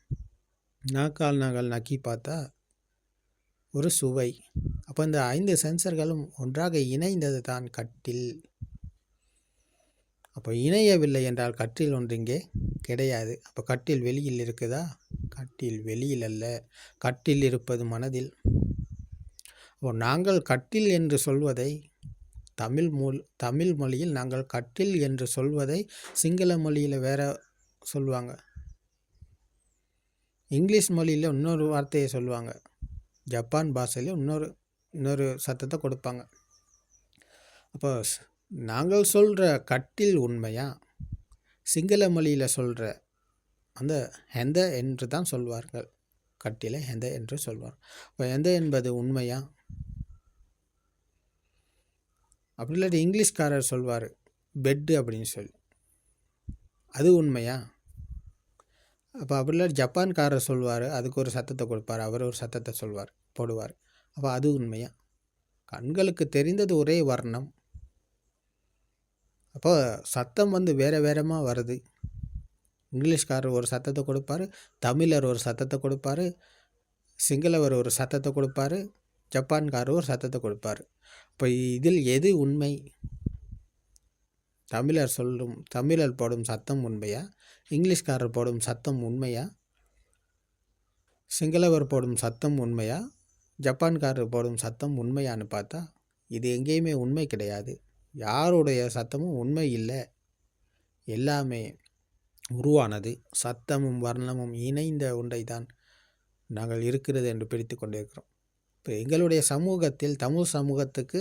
நாக்கால் நாங்கள் நக்கி பார்த்தா ஒரு சுவை. அப்போ இந்த 5 சென்சர்களும் ஒன்றாக இணைந்தது தான் கட்டில். அப்போ இணையவில்லை என்றால் கட்டில் ஒன்று இங்கே கிடையாது. அப்போ கட்டில் வெளியில் இருக்குதா? கட்டில் வெளியில் அல்ல, கட்டில் இருப்பது மனதில். அப்போ நாங்கள் கட்டில் என்று சொல்வதை தமிழ் மொழியில் நாங்கள் கட்டில் என்று சொல்வதை சிங்கள மொழியில் வேறு சொல்லுவாங்க, இங்கிலீஷ் மொழியில் இன்னொரு வார்த்தையை சொல்லுவாங்க, ஜப்பான் பாஷையில் இன்னொரு சத்தத்தை கொடுப்பாங்க. அப்போ நாங்கள் சொல்கிற கட்டில் உண்மையா? சிங்கள மொழியில் சொல்கிற அந்த ஹெந்த என்று தான் சொல்வார்கள். கட்டிலை ஹெந்த என்று சொல்வார். இப்போ ஹெந்த என்பது உண்மையா? அப்படி இல்லாட்டி இங்கிலீஷ்காரர் சொல்வார் பெட்டு அப்படின்னு சொல்லி, அது உண்மையா? அப்போ அப்படி இல்லாட்டி ஜப்பான்காரர் சொல்வார், அதுக்கு ஒரு சத்தத்தை கொடுப்பார், அவர் ஒரு சத்தத்தை போடுவார். அப்போ அது உண்மையா? கண்களுக்கு தெரிந்தது ஒரே வர்ணம். அப்போ சத்தம் வேறமாக வருது. இங்கிலீஷ்காரர் ஒரு சத்தத்தை கொடுப்பார், தமிழர் ஒரு சத்தத்தை கொடுப்பார், சிங்களவர் ஒரு சத்தத்தை கொடுப்பார், ஜப்பான்காரர் ஒரு சத்தத்தை கொடுப்பார். இப்போ இதில் எது உண்மை? தமிழர் போடும் சத்தம் உண்மையா? இங்கிலீஷ்காரர் போடும் சத்தம் உண்மையா? சிங்களவர் போடும் சத்தம் உண்மையா? ஜப்பான்காரர் போடும் சத்தம் உண்மையான்னு பார்த்தா இது எங்கேயுமே உண்மை கிடையாது. யாருடைய சத்தமும் உண்மை இல்லை. எல்லாமே உருவானது. சத்தமும் வர்ணமும் இணைந்த ஒன்றை தான் நாங்கள் இருக்கிறது என்று பிடித்து கொண்டிருக்கிறோம். இப்போ எங்களுடைய சமூகத்தில் தமிழ் சமூகத்துக்கு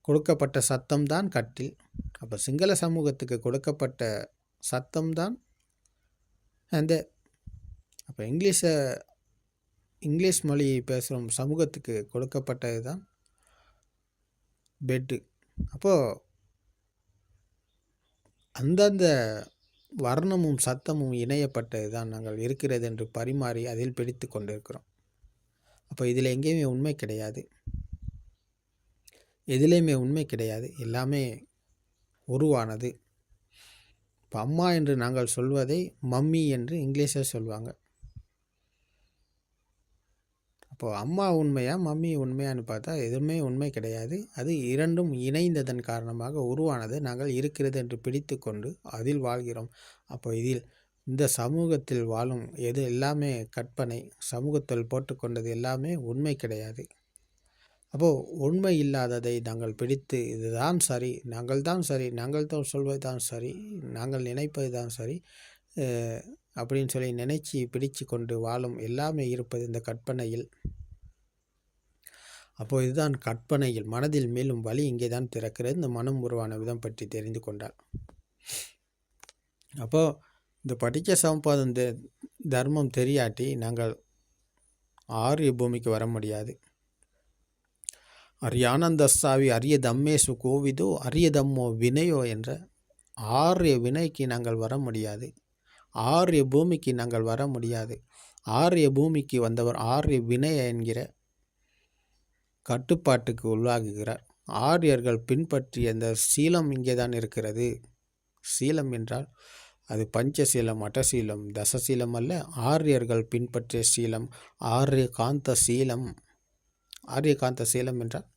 கொடுக்கப்பட்ட சத்தம்தான் கட்டில். அப்போ சிங்கள சமூகத்துக்கு கொடுக்கப்பட்ட சத்தம்தான் அந்த. அப்போ இங்கிலீஷ் மொழி பேசுகிற சமூகத்துக்கு கொடுக்கப்பட்டது தான் பெட்டு. அப்போது அந்தந்த வர்ணமும் சத்தமும் இணையப்பட்டது தான் நாங்கள் இருக்கிறது என்று பரிமாறி அதில் பிடித்து கொண்டிருக்கிறோம். அப்போ இதில் எங்கேயுமே உண்மை கிடையாது, எதிலையுமே உண்மை கிடையாது. எல்லாமே உருவானது. இப்போ அம்மா என்று நாங்கள் சொல்வதை மம்மி என்று இங்கிலீஷில் சொல்லுவாங்க. அப்போது அம்மா உண்மையா மம்மி உண்மையான்னு பார்த்தா எதுவுமே உண்மை கிடையாது. அது இரண்டும் இணைந்ததன் காரணமாக உருவானது. நாங்கள் இருக்கிறது என்று பிடித்து கொண்டு அதில் வாழ்கிறோம். அப்போ இந்த சமூகத்தில் வாழும் எது எல்லாமே கற்பனை. சமூகத்தில் போட்டுக்கொண்டது எல்லாமே உண்மை கிடையாது. அப்போது உண்மை இல்லாததை நாங்கள் பிடித்து இதுதான் சரி, நாங்கள் தான் சரி, நாங்கள் தான் சொல்வது தான் சரி, நாங்கள் நினைப்பது தான் சரி அப்படின்னு சொல்லி நினைச்சி பிடிச்சு கொண்டு வாழும் எல்லாமே இருப்பது இந்த கற்பனையில். அப்போ இதுதான் கற்பனையில் மனதில் மேலும் வழி இங்கே தான் திறக்கிறது. இந்த மனம் உருவான விதம் பற்றி தெரிந்து கொண்டால் அப்போது இந்த படிக்க சமபாதம் தர்மம் தெரியாட்டி நாங்கள் ஆரிய பூமிக்கு வர முடியாது. அரியானந்தஸ்தாவி அரிய தம்மேசு கோவிதோ அரிய தம்மோ வினையோ என்ற ஆரிய வினைக்கு நாங்கள் வர முடியாது. ஆரிய பூமிக்கு நாங்கள் வர முடியாது. ஆரிய பூமிக்கு வந்தவர் ஆரிய வினய என்கிற கட்டுப்பாட்டுக்கு உள்ளாகுகிறார். ஆரியர்கள் பின்பற்றிய அந்த சீலம் இங்கே தான் இருக்கிறது. சீலம் என்றால் அது பஞ்சசீலம், அட்டசீலம், தசசீலம் அல்ல. ஆரியர்கள் பின்பற்றிய சீலம் ஆரிய காந்த சீலம். ஆரிய காந்த சீலம் என்றால்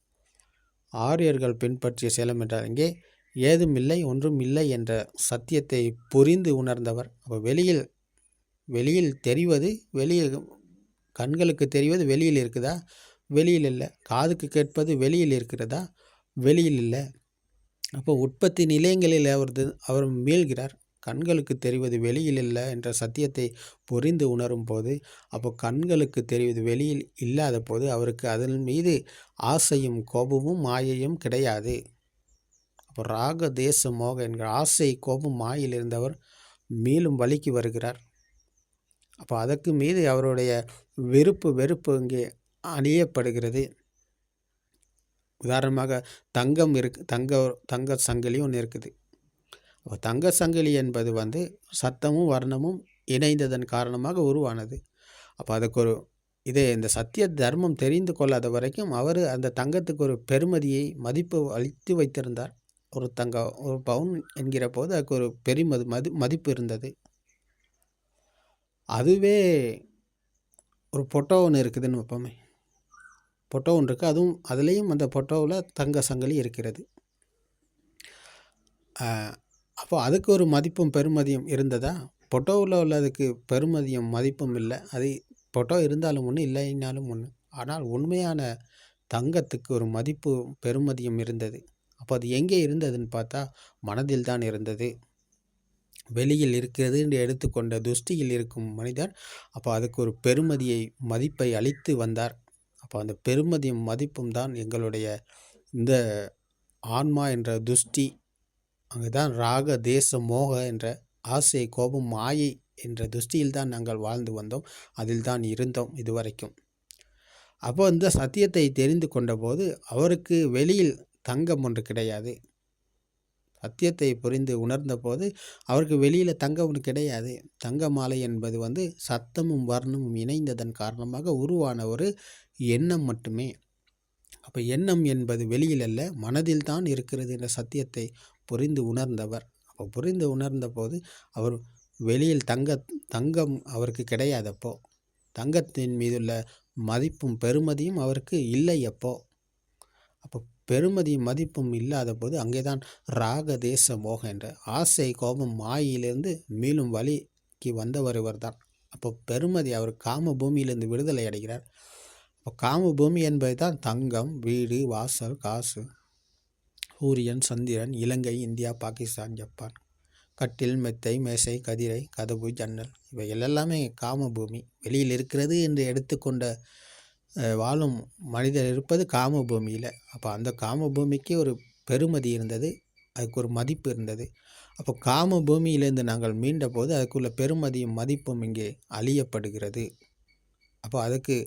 ஆரியர்கள் பின்பற்றிய சீலம் என்றால் இங்கே ஏதும் இல்லை ஒன்றும் இல்லை என்ற சத்தியத்தை புரிந்து உணர்ந்தவர். அப்போ வெளியில் தெரிவது கண்களுக்கு தெரிவது வெளியில் இருக்குதா? வெளியில் இல்லை. காதுக்கு கேட்பது வெளியில் இருக்கிறதா? வெளியில் இல்லை. அப்போ உற்பத்தி நிலையங்களில் அவர் மீள்கிறார். கண்களுக்கு தெரிவது வெளியில் இல்லை என்ற சத்தியத்தை புரிந்து உணரும் போது, அப்போ கண்களுக்கு தெரிவது வெளியில் இல்லாத போது அவருக்கு அதன் மீது ஆசையும் கோபமும் மாயையும் கிடையாது. அப்போ ராக தேச மோக என்கிற ஆசை கோபம் மாயில் இருந்தவர் மீளும் வழிக்கு வருகிறார். அப்போ அதற்கு மீது அவருடைய வெறுப்பு இங்கே அணியப்படுகிறது. உதாரணமாக தங்கம் தங்க சங்கிலி ஒன்று இருக்குது. அப்போ தங்க சங்கிலி என்பது சத்தமும் வர்ணமும் இணைந்ததன் காரணமாக உருவானது. அப்போ அதுக்கு ஒரு இந்த சத்திய தர்மம் தெரிந்து கொள்ளாத வரைக்கும் அவர் அந்த தங்கத்துக்கு ஒரு பெருமதியை மதிப்பு அளித்து வைத்திருந்தார். ஒரு பவுன் என்கிற போது அதுக்கு ஒரு மதிப்பு இருந்தது. அதுவே ஒரு பொட்டோ ஒன்று இருக்குதுன்னு வைப்போமே, பொட்டோ ஒன்று இருக்குது. அதுலேயும் அந்த பொட்டோவில் தங்க சங்கிலி இருக்கிறது. அப்போ அதுக்கு ஒரு மதிப்பும் பெருமதியும் இருந்ததா? பொட்டோவில் உள்ளதுக்கு பெருமதியும் மதிப்பும் இல்லை. அது பொட்டோ இருந்தாலும் ஒன்று, இல்லைனாலும் ஒன்று. ஆனால் உண்மையான தங்கத்துக்கு ஒரு மதிப்பு பெருமதியும் இருந்தது. அப்போ அது எங்கே இருந்ததுன்னு பார்த்தா மனதில் தான் இருந்தது. வெளியில் இருக்கிறது என்று எடுத்துக்கொண்ட துஷ்டியில் இருக்கும் மனிதர் அப்போ அதுக்கு ஒரு பெருமதியை மதிப்பை அளித்து வந்தார். அப்போ அந்த பெருமதியும் மதிப்பும் தான் எங்களுடைய இந்த ஆன்மா என்ற துஷ்டி. அங்கே தான் ராக தேச மோக என்ற ஆசை கோபம் மாயை என்ற துஷ்டியில் தான் நாங்கள் வாழ்ந்து வந்தோம். அதில் தான் இருந்தோம் இதுவரைக்கும். அப்போ இந்த சத்தியத்தை தெரிந்து கொண்ட போது அவருக்கு வெளியில் தங்கம் ஒன்று கிடையாது. சத்தியத்தை புரிந்து உணர்ந்த போது அவருக்கு வெளியில் தங்கம் ஒன்று கிடையாது. தங்க மாலை என்பது சத்தமும் வர்ணமும் இணைந்ததன் காரணமாக உருவான ஒரு எண்ணம் மட்டுமே. அப்போ எண்ணம் என்பது வெளியில் அல்ல, மனதில் தான் இருக்கிறது என்ற சத்தியத்தை புரிந்து உணர்ந்தவர். அப்போ புரிந்து உணர்ந்த போது அவர் வெளியில் தங்கம் அவருக்கு கிடையாது. அப்போ தங்கத்தின் மீதுள்ள மதிப்பும் பெருமதியும் அவருக்கு இல்லை. அப்போ பெருமதியும் மதிப்பும் இல்லாத போது அங்கேதான் ராக தேச மோகம் என்ற ஆசை கோபம் மாயிலிருந்து மீளும் வழிக்கு வந்தவர் இவர் தான். அப்போ பெருமதி அவர் காம பூமியிலிருந்து விடுதலை அடைகிறார். அப்போ காம பூமி என்பது தான் தங்கம், வீடு, வாசல், காசு, சூரியன், சந்திரன், இலங்கை, இந்தியா, பாகிஸ்தான், ஜப்பான், கட்டில், மெத்தை, மேசை, கதிரை, கதவு, ஜன்னல், இவை எல்லாமே காம பூமி. வெளியில் இருக்கிறது என்று எடுத்துக்கொண்ட வாழும் மனிதர் இருப்பது காம பூமியில். அப்போ அந்த காம பூமிக்கு ஒரு பெருமதி இருந்தது, அதுக்கு ஒரு மதிப்பு இருந்தது. அப்போ காம பூமியிலேருந்து நாங்கள் மீண்ட போது அதுக்குள்ள பெருமதியும் மதிப்பும் இங்கே அழியப்படுகிறது. அப்போ அதுக்கு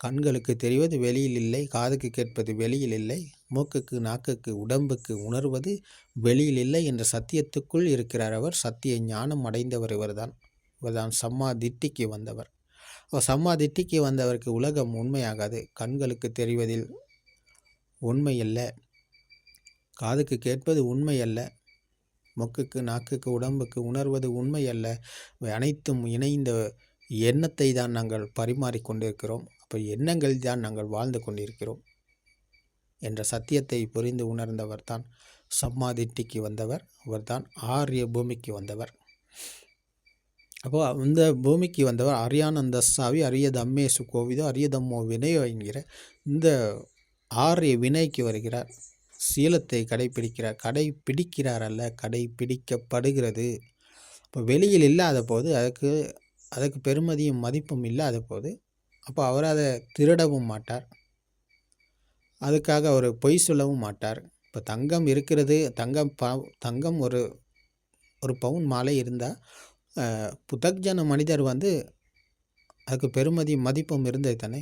கண்களுக்கு தெரிவது வெளியில் இல்லை, காதுக்கு கேட்பது வெளியில் இல்லை, மூக்குக்கு நாக்குக்கு உடம்புக்கு உணர்வது வெளியில் இல்லை என்ற சத்தியத்துக்குள் இருக்கிறார் அவர். சத்திய ஞானம் அடைந்தவர் இவர்தான் சம்மா திட்டிக்கு வந்தவர். சம்மா திட்டிக்கு வந்தவருக்கு உலகம் உண்மையாகாது. கண்களுக்கு தெரிவதில் உண்மையல்ல, காதுக்கு கேட்பது உண்மையல்ல, மூக்குக்கு நாக்குக்கு உடம்புக்கு உணர்வது உண்மையல்ல. இவை அனைத்தும் இணைந்த எண்ணத்தை தான் நாங்கள் பரிமாறிக்கொண்டிருக்கிறோம். அப்போ எண்ணங்கள் தான் நாங்கள் வாழ்ந்து கொண்டிருக்கிறோம் என்ற சத்தியத்தை புரிந்து உணர்ந்தவர் தான் சம்மா திட்டிக்கு வந்தவர். அவர்தான் ஆரிய பூமிக்கு வந்தவர். அப்போ இந்த பூமிக்கு வந்தவர் அரியானந்தஸ்தாவி அரிய தம்மேசு கோவிதோ அரிய தம்மோ வினயோ என்கிற இந்த ஆரிய வினைக்கு வருகிறார். சீலத்தை கடைப்பிடிக்கிறார் அல்ல, கடைப்பிடிக்கப்படுகிறது. இப்போ வெளியில் இல்லாத போது அதுக்கு பெருமதியும் மதிப்பும் இல்லாத போது அப்போ அவர் அதை திருடவும் மாட்டார். அதுக்காக அவர் பொய் சொல்லவும் மாட்டார். இப்போ தங்கம் இருக்கிறது, தங்கம் ஒரு ஒரு பவுன் மாலை இருந்தால் புதக்ஜன மனிதர் வந்து அதுக்கு பெருமதி மதிப்பும் இருந்தது தானே.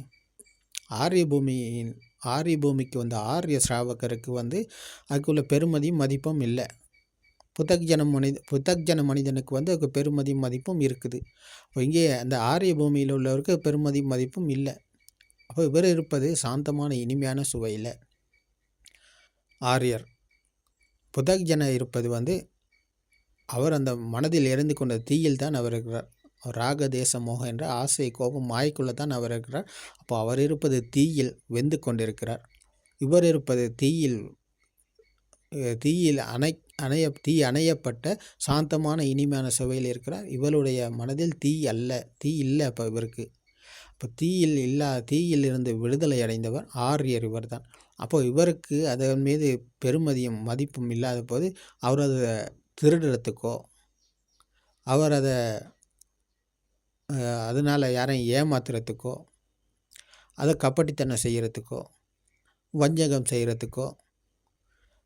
ஆரிய பூமிக்கு வந்து ஆரிய ஸ்ராவகருக்கு வந்து அதுக்குள்ள பெருமதியும் மதிப்பும் இல்லை. புதக்ஜன மனிதனுக்கு வந்து அதுக்கு பெருமதி மதிப்பும் இருக்குது. அப்போ இங்கே அந்த ஆரிய பூமியில் உள்ளவருக்கு பெருமதி மதிப்பும் இல்லை. அப்போ இவர் இருப்பது சாந்தமான இனிமையான சுவையில் ஆரியர். புதக்ஜன இருப்பது வந்து அவர் அந்த மனதில் எரிந்து கொண்ட தீயில் தான் அவர் இருக்கிறார். ராக தேச மோகம் என்ற ஆசை கோபம் மாய்க்குள்ளே தான் அவர் இருக்கிறார். அப்போ அவர் இருப்பது தீயில் வெந்து கொண்டிருக்கிறார். இவர் இருப்பது தீயில் அணையப்பட்ட சாந்தமான இனிமையான சுவையில் இருக்கிறார். இவருடைய மனதில் தீ இல்லை. அப்போ இவருக்கு இப்போ தீயில் இருந்து விடுதலை அடைந்தவர் ஆரியர் இவர் தான். அப்போ இவருக்கு அதன் மீது பெருமதியும் மதிப்பும் இல்லாத போது அவர் அதை திருடுறதுக்கோ அவர் அதனால் யாரையும் ஏமாத்துறதுக்கோ அதை கப்பட்டித்தனம் செய்கிறதுக்கோ வஞ்சகம் செய்கிறதுக்கோ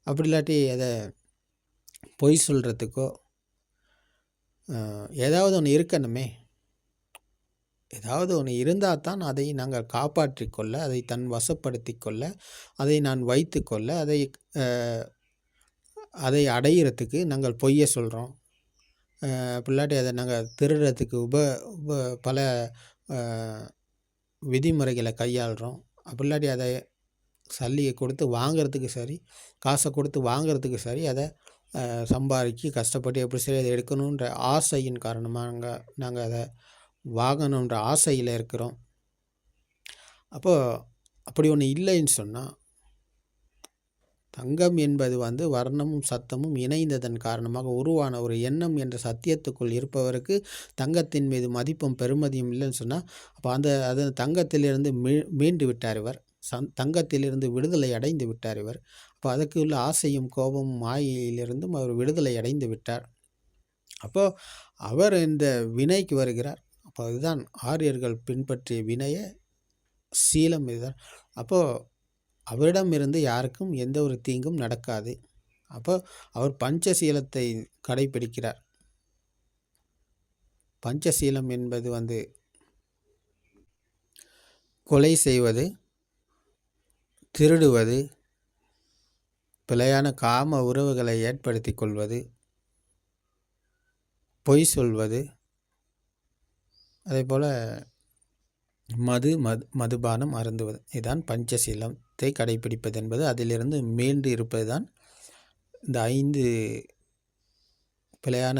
அப்படி இல்லாட்டி அதை பொய் சொல்கிறதுக்கோ ஏதாவது ஒன்று இருக்கணுமே. ஏதாவது ஒன்று இருந்தால் தான் அதை நாங்கள் காப்பாற்றி கொள்ள, அதை தன் வசப்படுத்தி கொள்ள, அதை நான் வைத்து கொள்ள, அதை அடையிறதுக்கு நாங்கள் பொய்யை சொல்கிறோம். பிள்ளாட்டி அதை நாங்கள் திருடுறதுக்கு பல விதிமுறைகளை கையாளுறோம். அப்படில்லாட்டி அதை சல்லியை கொடுத்து வாங்கிறதுக்கு சரி, காசை கொடுத்து வாங்கிறதுக்கு சரி, அதை சம்பாதிச்சு கஷ்டப்பட்டு எப்படி சரி அதை எடுக்கணுன்ற ஆசையின் காரணமாக நாங்கள் அதை வாங்கணுன்ற ஆசையில் இருக்கிறோம். அப்போது அப்படி ஒன்று இல்லைன்னு சொன்னால், தங்கம் என்பது வந்து வர்ணமும் சத்தமும் இணைந்ததன் காரணமாக உருவான ஒரு எண்ணம் என்ற சத்தியத்துக்குள் இருப்பவருக்கு தங்கத்தின் மீது மதிப்பும் பெருமதியும் இல்லைன்னு சொன்னால், அப்போ அது தங்கத்திலிருந்து மீண்டு விட்டார் இவர். தங்கத்திலிருந்து விடுதலை அடைந்து விட்டார் இவர். அப்போ அதுக்கு உள்ள ஆசையும் கோபமும் மாயையிலிருந்தும் அவர் விடுதலை அடைந்து விட்டார். அப்போது அவர் இந்த வினைக்கு வருகிறார். அப்போ அதுதான் ஆரியர்கள் பின்பற்றிய வினைய சீலம் இதுதான். அப்போது அவரிடமிருந்து யாருக்கும் எந்த ஒரு தீங்கும் நடக்காது. அப்போ அவர் பஞ்சசீலத்தை கடைபிடிக்கிறார். பஞ்சசீலம் என்பது வந்து கொலை செய்வது, திருடுவது, பிழையான காம உறவுகளை ஏற்படுத்தி கொள்வது, பொய் சொல்வது, அதே போல் மதுபானம் அருந்துவது. இதுதான் பஞ்சசீலத்தை கடைபிடிப்பது என்பது. அதிலிருந்து மீண்டு இருப்பது தான் இந்த 5 பிழையான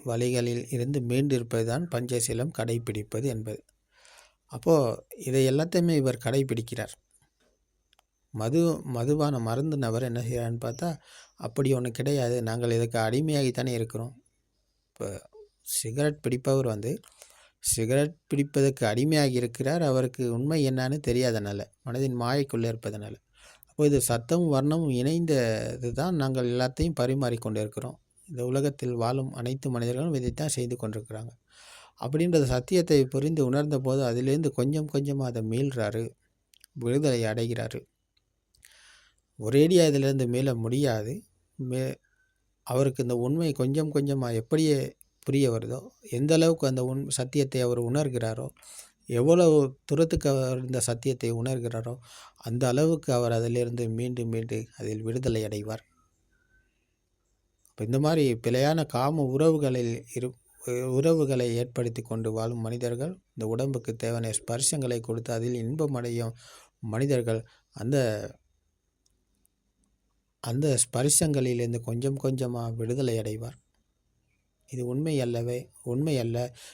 வழிகளில் இருந்து மீண்டு இருப்பது தான் பஞ்சசீலம் கடைபிடிப்பது என்பது. அப்போது இதை எல்லாத்தையுமே இவர் கடைபிடிக்கிறார். மதுபானம் அருந்தினவர் என்ன செய்கிறான்னு பார்த்தா, அப்படி ஒன்று கிடையாது, நாங்கள் இதுக்கு அடிமையாகித்தானே இருக்கிறோம். இப்போ சிகரெட் பிடிப்பவர் வந்து சிகரெட் பிடிப்பதற்கு அடிமையாகி இருக்கிறார். அவருக்கு உண்மை என்னான்னு தெரியாதனால, மனதின் மாயைக்குள்ளே இருப்பதனால. அப்போ இது சத்தமும் வர்ணமும் இணைந்தது தான் நாங்கள் எல்லாத்தையும் பரிமாறிக்கொண்டு இருக்கிறோம். இந்த உலகத்தில் வாழும் அனைத்து மனிதர்களும் இதைத்தான் செய்து கொண்டிருக்கிறாங்க. அப்படின்ற சத்தியத்தை புரிந்து உணர்ந்த போது அதிலேருந்து கொஞ்சம் கொஞ்சமாக அதை மீள்றாரு, விடுதலை அடைகிறாரு. ஒரேடியாக இதிலிருந்து மீள முடியாது. அவருக்கு இந்த உண்மை கொஞ்சம் கொஞ்சமாக எப்படியே புரிய வருதோ, எந்த அளவுக்கு அந்த சத்தியத்தை அவர் உணர்கிறாரோ, எவ்வளவு தூரத்துக்கு அவர் இந்த சத்தியத்தை உணர்கிறாரோ, அந்த அளவுக்கு அவர் அதிலிருந்து மீண்டும் அதில் விடுதலை அடைவார். இப்போ இந்த மாதிரி பிழையான காம உறவுகளை ஏற்படுத்தி கொண்டு வாழும் மனிதர்கள், இந்த உடம்புக்கு தேவையான ஸ்பர்சங்களை கொடுத்து அதில் இன்பமடையும் மனிதர்கள் அந்த ஸ்பர்சங்களிலிருந்து கொஞ்சம் கொஞ்சமாக விடுதலை அடைவார். இது உண்மை அல்ல,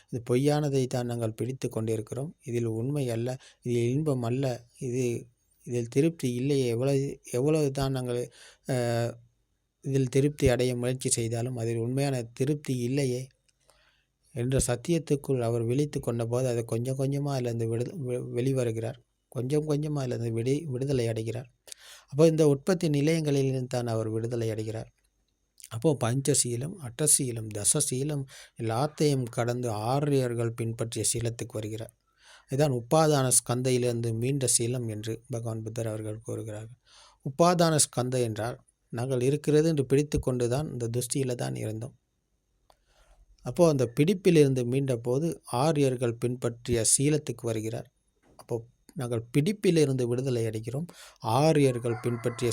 இது பொய்யானதை தான் நாங்கள் பிடித்து கொண்டிருக்கிறோம். இதில் உண்மை அல்ல, இதில் இன்பம் அல்ல, இதில் திருப்தி இல்லையே. எவ்வளவு தான் நாங்கள் இதில் திருப்தி அடைய முயற்சி செய்தாலும் அதில் உண்மையான திருப்தி இல்லையே என்ற சத்தியத்துக்குள் அவர் விழித்து கொண்ட போது அதை கொஞ்சம் கொஞ்சமாக அதிலிருந்து வெளிவருகிறார். கொஞ்சம் கொஞ்சமாக அதிலிருந்து விடுதலை அடைகிறார். அப்போ இந்த உற்பத்தி நிலையங்களிலிருந்து தான் அவர் விடுதலை அடைகிறார். அப்போது பஞ்சசீலம், அட்டசீலம், தசசீலம் எல்லாத்தையும் கடந்து ஆரியர்கள் பின்பற்றிய சீலத்துக்கு வருகிறார். இதுதான் உபாதான ஸ்கந்தையிலிருந்து மீண்ட சீலம் என்று பகவான் புத்தர் அவர்கள் கூறுகிறார்கள். உபாதான ஸ்கந்தை என்றால் நாங்கள் இருக்கிறது என்று பிடித்து கொண்டு தான் இந்த துஷ்டியில் தான் இருந்தோம். அப்போது அந்த பிடிப்பிலிருந்து மீண்ட போது ஆரியர்கள் பின்பற்றிய சீலத்துக்கு வருகிறார். அப்போது நாங்கள் பிடிப்பிலிருந்து விடுதலை அடைகிறோம், ஆரியர்கள் பின்பற்றிய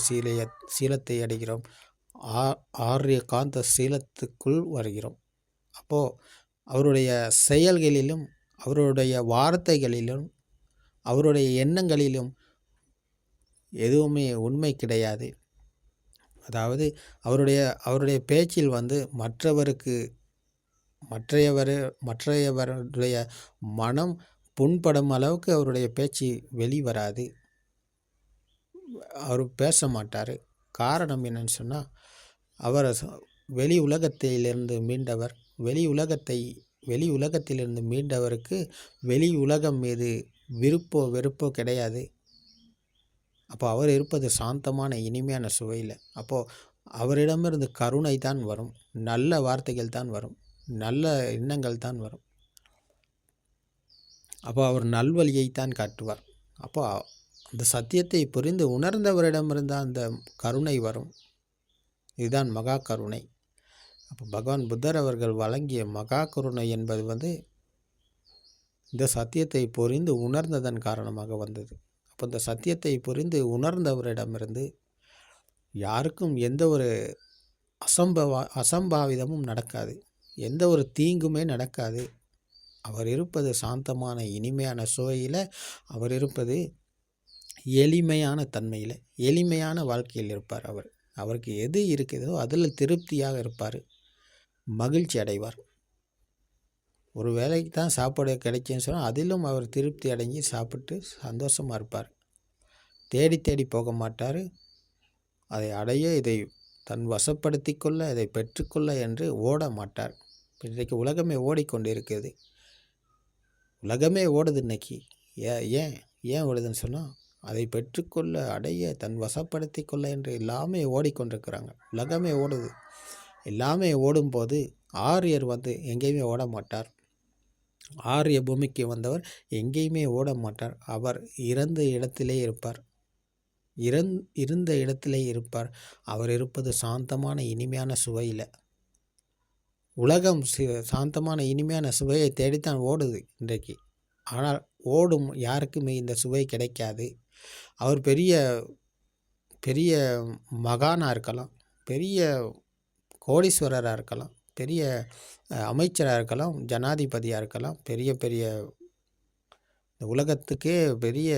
சீலத்தை அடைகிறோம், ஆரிய காந்த சீலத்துக்குள் வருகிறோம். அப்போது அவருடைய செயல்களிலும் அவருடைய வார்த்தைகளிலும் அவருடைய எண்ணங்களிலும் எதுவுமே உண்மை கிடையாது. அதாவது அவருடைய பேச்சில் மற்றையவருடைய மனம் புண்படும் அளவுக்கு அவருடைய பேச்சு வெளிவராது. அவர் பேச மாட்டார். காரணம் என்னன்னு சொன்னால், அவர் வெளி உலகத்திலிருந்து மீண்டவர். வெளி உலகத்திலிருந்து மீண்டவருக்கு வெளி உலகம் மீது வெறுப்போ கிடையாது. அப்போ அவர் இருப்பது சாந்தமான இனிமையான சுவையில். அப்போது அவரிடமிருந்து கருணை தான் வரும், நல்ல வார்த்தைகள் தான் வரும், நல்ல எண்ணங்கள் தான் வரும். அப்போ அவர் நல்வழியைத்தான் காட்டுவார். அப்போ அந்த சத்தியத்தை புரிந்து உணர்ந்தவரிடமிருந்து அந்த கருணை வரும். இதுதான் மகா கருணை. அப்போ பகவான் புத்தர் அவர்கள் வழங்கிய மகா கருணை என்பது இந்த சத்தியத்தை புரிந்து உணர்ந்ததன் காரணமாக வந்தது. அப்போ இந்த சத்தியத்தை புரிந்து உணர்ந்தவரிடமிருந்து யாருக்கும் எந்த ஒரு அசம்பாவிதமும் நடக்காது, எந்த ஒரு தீங்குமே நடக்காது. அவர் இருப்பது சாந்தமான இனிமையான சுவையில், அவர் இருப்பது எளிமையான தன்மையில், எளிமையான வாழ்க்கையில் இருப்பார். அவருக்கு எது இருக்குதோ அதில் திருப்தியாக இருப்பார், மகிழ்ச்சி அடைவார். ஒரு வேலைக்கு தான் சாப்பாடு கிடைச்சுன்னு சொன்னால் அதிலும் அவர் திருப்தி அடைஞ்சி சாப்பிட்டு சந்தோஷமாக இருப்பார். தேடி போக மாட்டார். அதை அடைய, இதை தன் வசப்படுத்தி கொள்ள, இதை பெற்றுக்கொள்ள என்று ஓட மாட்டார். இன்றைக்கு உலகமே ஓடிக்கொண்டு இருக்கிறது. உலகமே ஓடுது இன்னைக்கு. ஏன் ஓடுதுன்னு சொன்னால், அதை பெற்றுக்கொள்ள, அடைய, தன் வசப்படுத்தி கொள்ள என்று எல்லாமே ஓடிக்கொண்டிருக்கிறாங்க. உலகமே ஓடுது. எல்லாமே ஓடும்போது ஆரியர் எங்கேயுமே ஓட மாட்டார். ஆரிய பூமிக்கு வந்தவர் எங்கேயுமே ஓட மாட்டார். அவர் இருந்த இடத்திலே இருப்பார். அவர் இருப்பது சாந்தமான இனிமையான சுவையில். உலகம் சாந்தமான இனிமையான சுவையை தேடித்தான் ஓடுது இன்றைக்கு. ஆனால் ஓடும் யாருக்குமே இந்த சுவை கிடைக்காது. அவர் பெரிய பெரிய மகானாக இருக்கலாம், பெரிய கோடீஸ்வரராக இருக்கலாம், பெரிய அமைச்சராக இருக்கலாம், ஜனாதிபதியாக இருக்கலாம், பெரிய இந்த உலகத்துக்கே பெரிய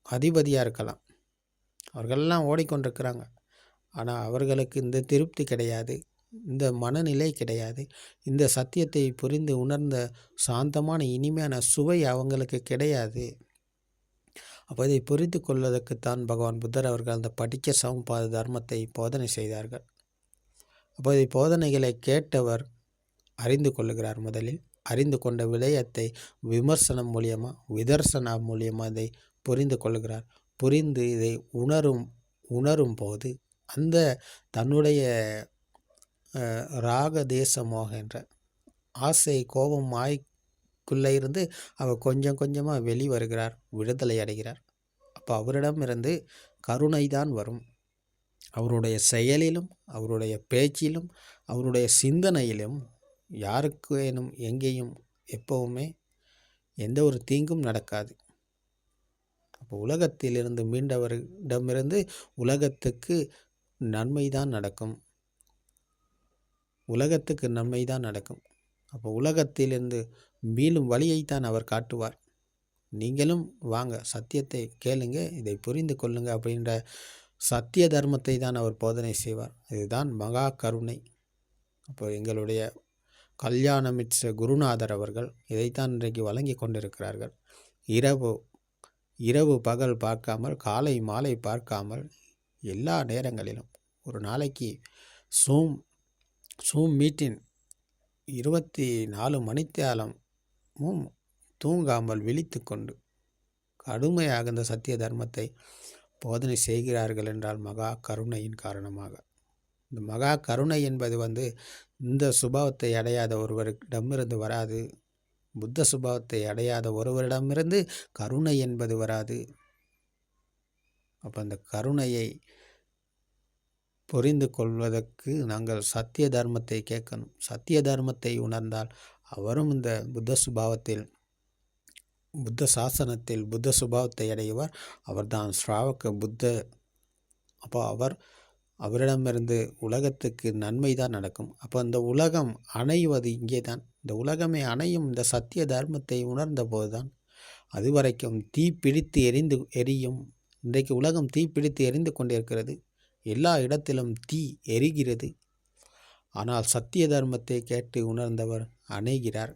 அதிபதியாக இருக்கலாம். அவர்களெல்லாம் ஓடிக்கொண்டிருக்கிறாங்க. ஆனால் அவர்களுக்கு இந்த திருப்தி கிடையாது, இந்த மனநிலை கிடையாது. இந்த சத்தியத்தை புரிந்து உணர்ந்த சாந்தமான இனிமையான சுவை அவங்களுக்கு கிடையாது. அப்போ இதை புரிந்து கொள்வதற்குத்தான் பகவான் புத்தர் அவர்கள் அந்த படிக்க சமபாத தர்மத்தை போதனை செய்தார்கள். அப்போ இதை போதனைகளை கேட்டவர் அறிந்து கொள்ளுகிறார். முதலில் அறிந்து கொண்ட விடயத்தை விமர்சனம் விதர்சனா மூலியமாக இதை புரிந்து கொள்ளுகிறார். புரிந்து இதை உணரும் போது அந்த தன்னுடைய ராக தேசமோக என்ற ஆசை, கோபம், மாய்க்குள்ளே இருந்து அவர் கொஞ்சம் கொஞ்சமாக வெளிவருகிறார், விடுதலை அடைகிறார். அப்போ அவரிடமிருந்து கருணை தான் வரும். அவருடைய செயலிலும், அவருடைய பேச்சிலும், அவருடைய சிந்தனையிலும் யாருக்கேனும் எங்கேயும் எப்பவுமே எந்த ஒரு தீங்கும் நடக்காது. அப்போ உலகத்திலிருந்து மீண்டவரிடமிருந்து உலகத்துக்கு நன்மை தான் நடக்கும். அப்போ உலகத்திலிருந்து மீளும் வழியைத்தான் அவர் காட்டுவார். நீங்களும் வாங்க, சத்தியத்தை கேளுங்க, இதை புரிந்து கொள்ளுங்க அப்படின்ற சத்திய தர்மத்தை தான் அவர் போதனை செய்வார். இதுதான் மகா கருணை. அப்போ எங்களுடைய கல்யாணமிற்ற குருநாதர் அவர்கள் இதைத்தான் இன்றைக்கு வழங்கி கொண்டிருக்கிறார்கள். இரவு பகல் பார்க்காமல், காலை மாலை பார்க்காமல், எல்லா நேரங்களிலும் ஒரு நாளைக்கு சூம் மீட்டின் 24 மணித்தியாலமும் தூங்காமல் விழித்து கொண்டு கடுமையாக இந்த சத்திய தர்மத்தை போதனை செய்கிறார்கள் என்றால் மகா கருணையின் காரணமாக. இந்த மகா கருணை என்பது இந்த சுபாவத்தை அடையாத ஒருவரிடமிருந்து வராது. புத்த சுபாவத்தை அடையாத ஒருவரிடமிருந்து கருணை என்பது வராது. அப்போ அந்த கருணையை புரிந்து கொள்வதற்கு நாங்கள் சத்திய தர்மத்தை கேட்கணும். சத்திய தர்மத்தை உணர்ந்தால் அவரும் இந்த புத்த சுபாவத்தில், புத்த சாசனத்தில் புத்த சுபாவத்தை அடைவார். அவர்தான் ஸ்ராவக புத்த. அப்போ அவரிடமிருந்து உலகத்துக்கு நன்மை தான் நடக்கும். அப்போ இந்த உலகம் அணைவது இங்கே தான். இந்த உலகமே அணையும் இந்த சத்திய தர்மத்தை உணர்ந்த போதுதான். அதுவரைக்கும் தீ பிடித்து எரியும். இன்றைக்கு உலகம் தீ பிடித்து எரிந்து கொண்டிருக்கிறது. எல்லா இடத்திலும் தீ எரிகிறது. ஆனால் சத்திய தர்மத்தை கேட்டு உணர்ந்தவர் அணைகிறார்,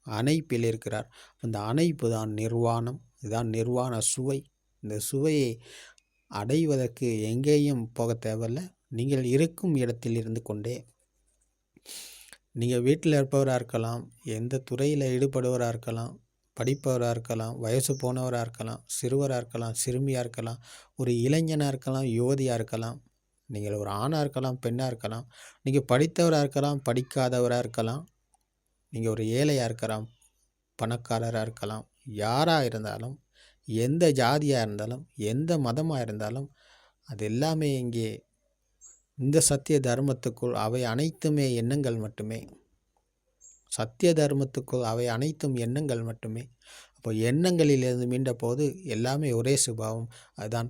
அணைப்பில் இருக்கிறார். அந்த அணைப்பு தான் நிர்வாணம். இதுதான் நிர்வாண சுவை. இந்த சுவையை அடைவதற்கு எங்கேயும் போக தேவையில்லை. நீங்கள் இருக்கும் இடத்தில் இருந்து கொண்டே, நீங்கள் வீட்டில் இருப்பவராக இருக்கலாம், எந்த துறையில் ஈடுபடுவராக இருக்கலாம், படிப்பவராக இருக்கலாம், வயசு போனவராக இருக்கலாம், சிறுவராக இருக்கலாம், சிறுமியாக இருக்கலாம், ஒரு இளைஞனாக இருக்கலாம், யுவதியாக இருக்கலாம், நீங்கள் ஒரு ஆணாக இருக்கலாம், பெண்ணாக இருக்கலாம், நீங்கள் படித்தவராக இருக்கலாம், படிக்காதவராக இருக்கலாம், நீங்கள் ஒரு ஏழையாக இருக்கலாம், பணக்காரராக இருக்கலாம், யாராக இருந்தாலும், எந்த ஜாதியாக இருந்தாலும், எந்த மதமாக இருந்தாலும், அது எல்லாமே இங்கே இந்த சத்திய தர்மத்துக்குள் அவை அனைத்துமே எண்ணங்கள் மட்டுமே. சத்திய தர்மத்துக்குள் அவை அனைத்தும் எண்ணங்கள் மட்டுமே. அப்போ எண்ணங்களிலிருந்து மீண்ட போது எல்லாமே ஒரே சுபாவம். அதுதான்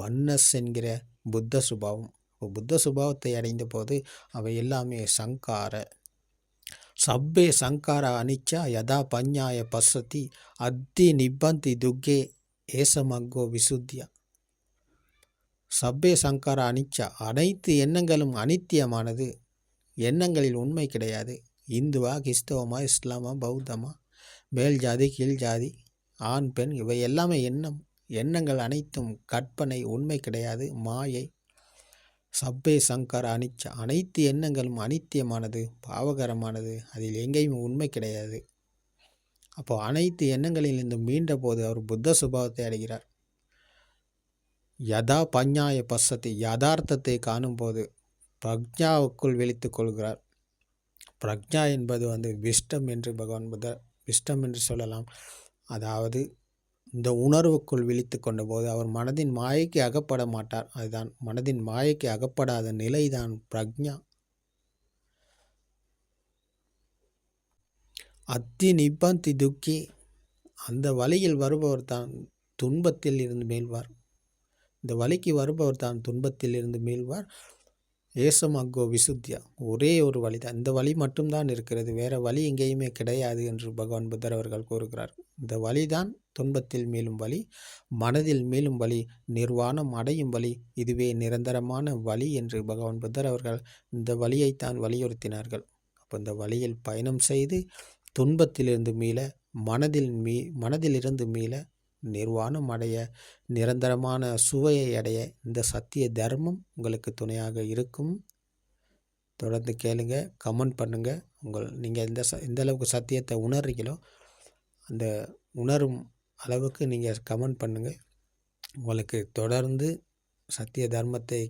ஒன்னஸ் என்கிற புத்த சுபாவம். இப்போ புத்த சுபாவத்தை அடைந்த போது அவை எல்லாமே சங்கார. சப்பே சங்கார அனிச்சா யதா பஞ்ஞாய பசதி அத்தி நிப்பந்தி துக்கே ஏசமக்கோ விசுத்தியா. சப்பே சங்கார அனிச்சா, அனைத்து எண்ணங்களும் அனித்தியமானது. எண்ணங்களில் உண்மை கிடையாது. இந்துவா, கிறிஸ்தவமா, இஸ்லாமா, பௌத்தமா, மேல் ஜாதி, கீழ் ஜாதி, ஆண் பெண், இவை எல்லாமே எண்ணம். எண்ணங்கள் அனைத்தும் கற்பனை, உண்மை கிடையாது, மாயை. சப்பே சங்கார அனிச்சா, அனைத்து எண்ணங்களும் அனித்தியமானது, பாவகரமானது, அதில் எங்கேயும் உண்மை கிடையாது. அப்போ அனைத்து எண்ணங்களிலிருந்து மீண்ட போது அவர் புத்த சுபாவத்தை அடைகிறார். யதா பஞ்ஞாய பசதி, யதார்த்தத்தை காணும்போது பிரக்ஞாவுக்குள் விழித்து கொள்கிறார். பிரக்ஞா என்பது விஷ்டம் என்று பகவான் புத்தர் விஷ்டம் என்று சொல்லலாம். அதாவது இந்த உணர்வுக்குள் விழித்து கொண்ட போது அவர் மனதின் மாயைக்கு அகப்பட மாட்டார். அதுதான் மனதின் மாயைக்கு அகப்படாத நிலைதான் பிரக்ஞா. அத்தி நிப்பந்தி துக்கி, அந்த வழியில் வருபவர் தான் துன்பத்தில் இருந்து மீள்வார். இந்த வழிக்கு வருபவர் தான் துன்பத்தில் இருந்து மீள்வார். ஏசமக்கோ விசுத்தியா, ஒரே ஒரு வழி தான், இந்த வழி மட்டும்தான் இருக்கிறது, வேற வழி எங்கேயுமே கிடையாது என்று பகவான் புத்தர் அவர்கள் கூறுகிறார். இந்த வழிதான் துன்பத்தில் மீளும் வழி, மனதில் மீளும் வழி, நிர்வாணம் அடையும் வழி, இதுவே நிரந்தரமான வழி என்று பகவான் புத்தர் அவர்கள் இந்த வழியைத்தான் வலியுறுத்தினார்கள். அப்போ இந்த வழியில் பயணம் செய்து துன்பத்திலிருந்து மீள, மனதிலிருந்து மீள, நிர்வாணம் அடைய, நிரந்தரமான சுவையை அடைய இந்த சத்திய தர்மம் உங்களுக்கு துணையாக இருக்கும். தொடர்ந்து கேளுங்க, கமெண்ட் பண்ணுங்கள். நீங்கள் எந்த அளவுக்கு சத்தியத்தை உணர்றீங்களோ அந்த உணரும் அளவுக்கு நீங்கள் கமெண்ட் பண்ணுங்கள். உங்களுக்கு தொடர்ந்து சத்திய தர்மத்தை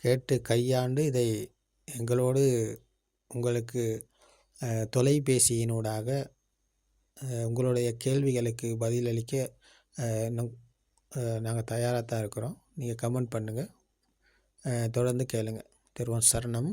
கேட்டு கையாண்டு இதை எங்களோடு உங்களுக்கு தொலைபேசியினூடாக உங்களுடைய கேள்விகளுக்கு பதிலளிக்க நாங்கள் தயாராக தான் இருக்கிறோம். நீங்கள் கமெண்ட் பண்ணுங்கள், தொடர்ந்து கேளுங்க. திருவன் சரணம்.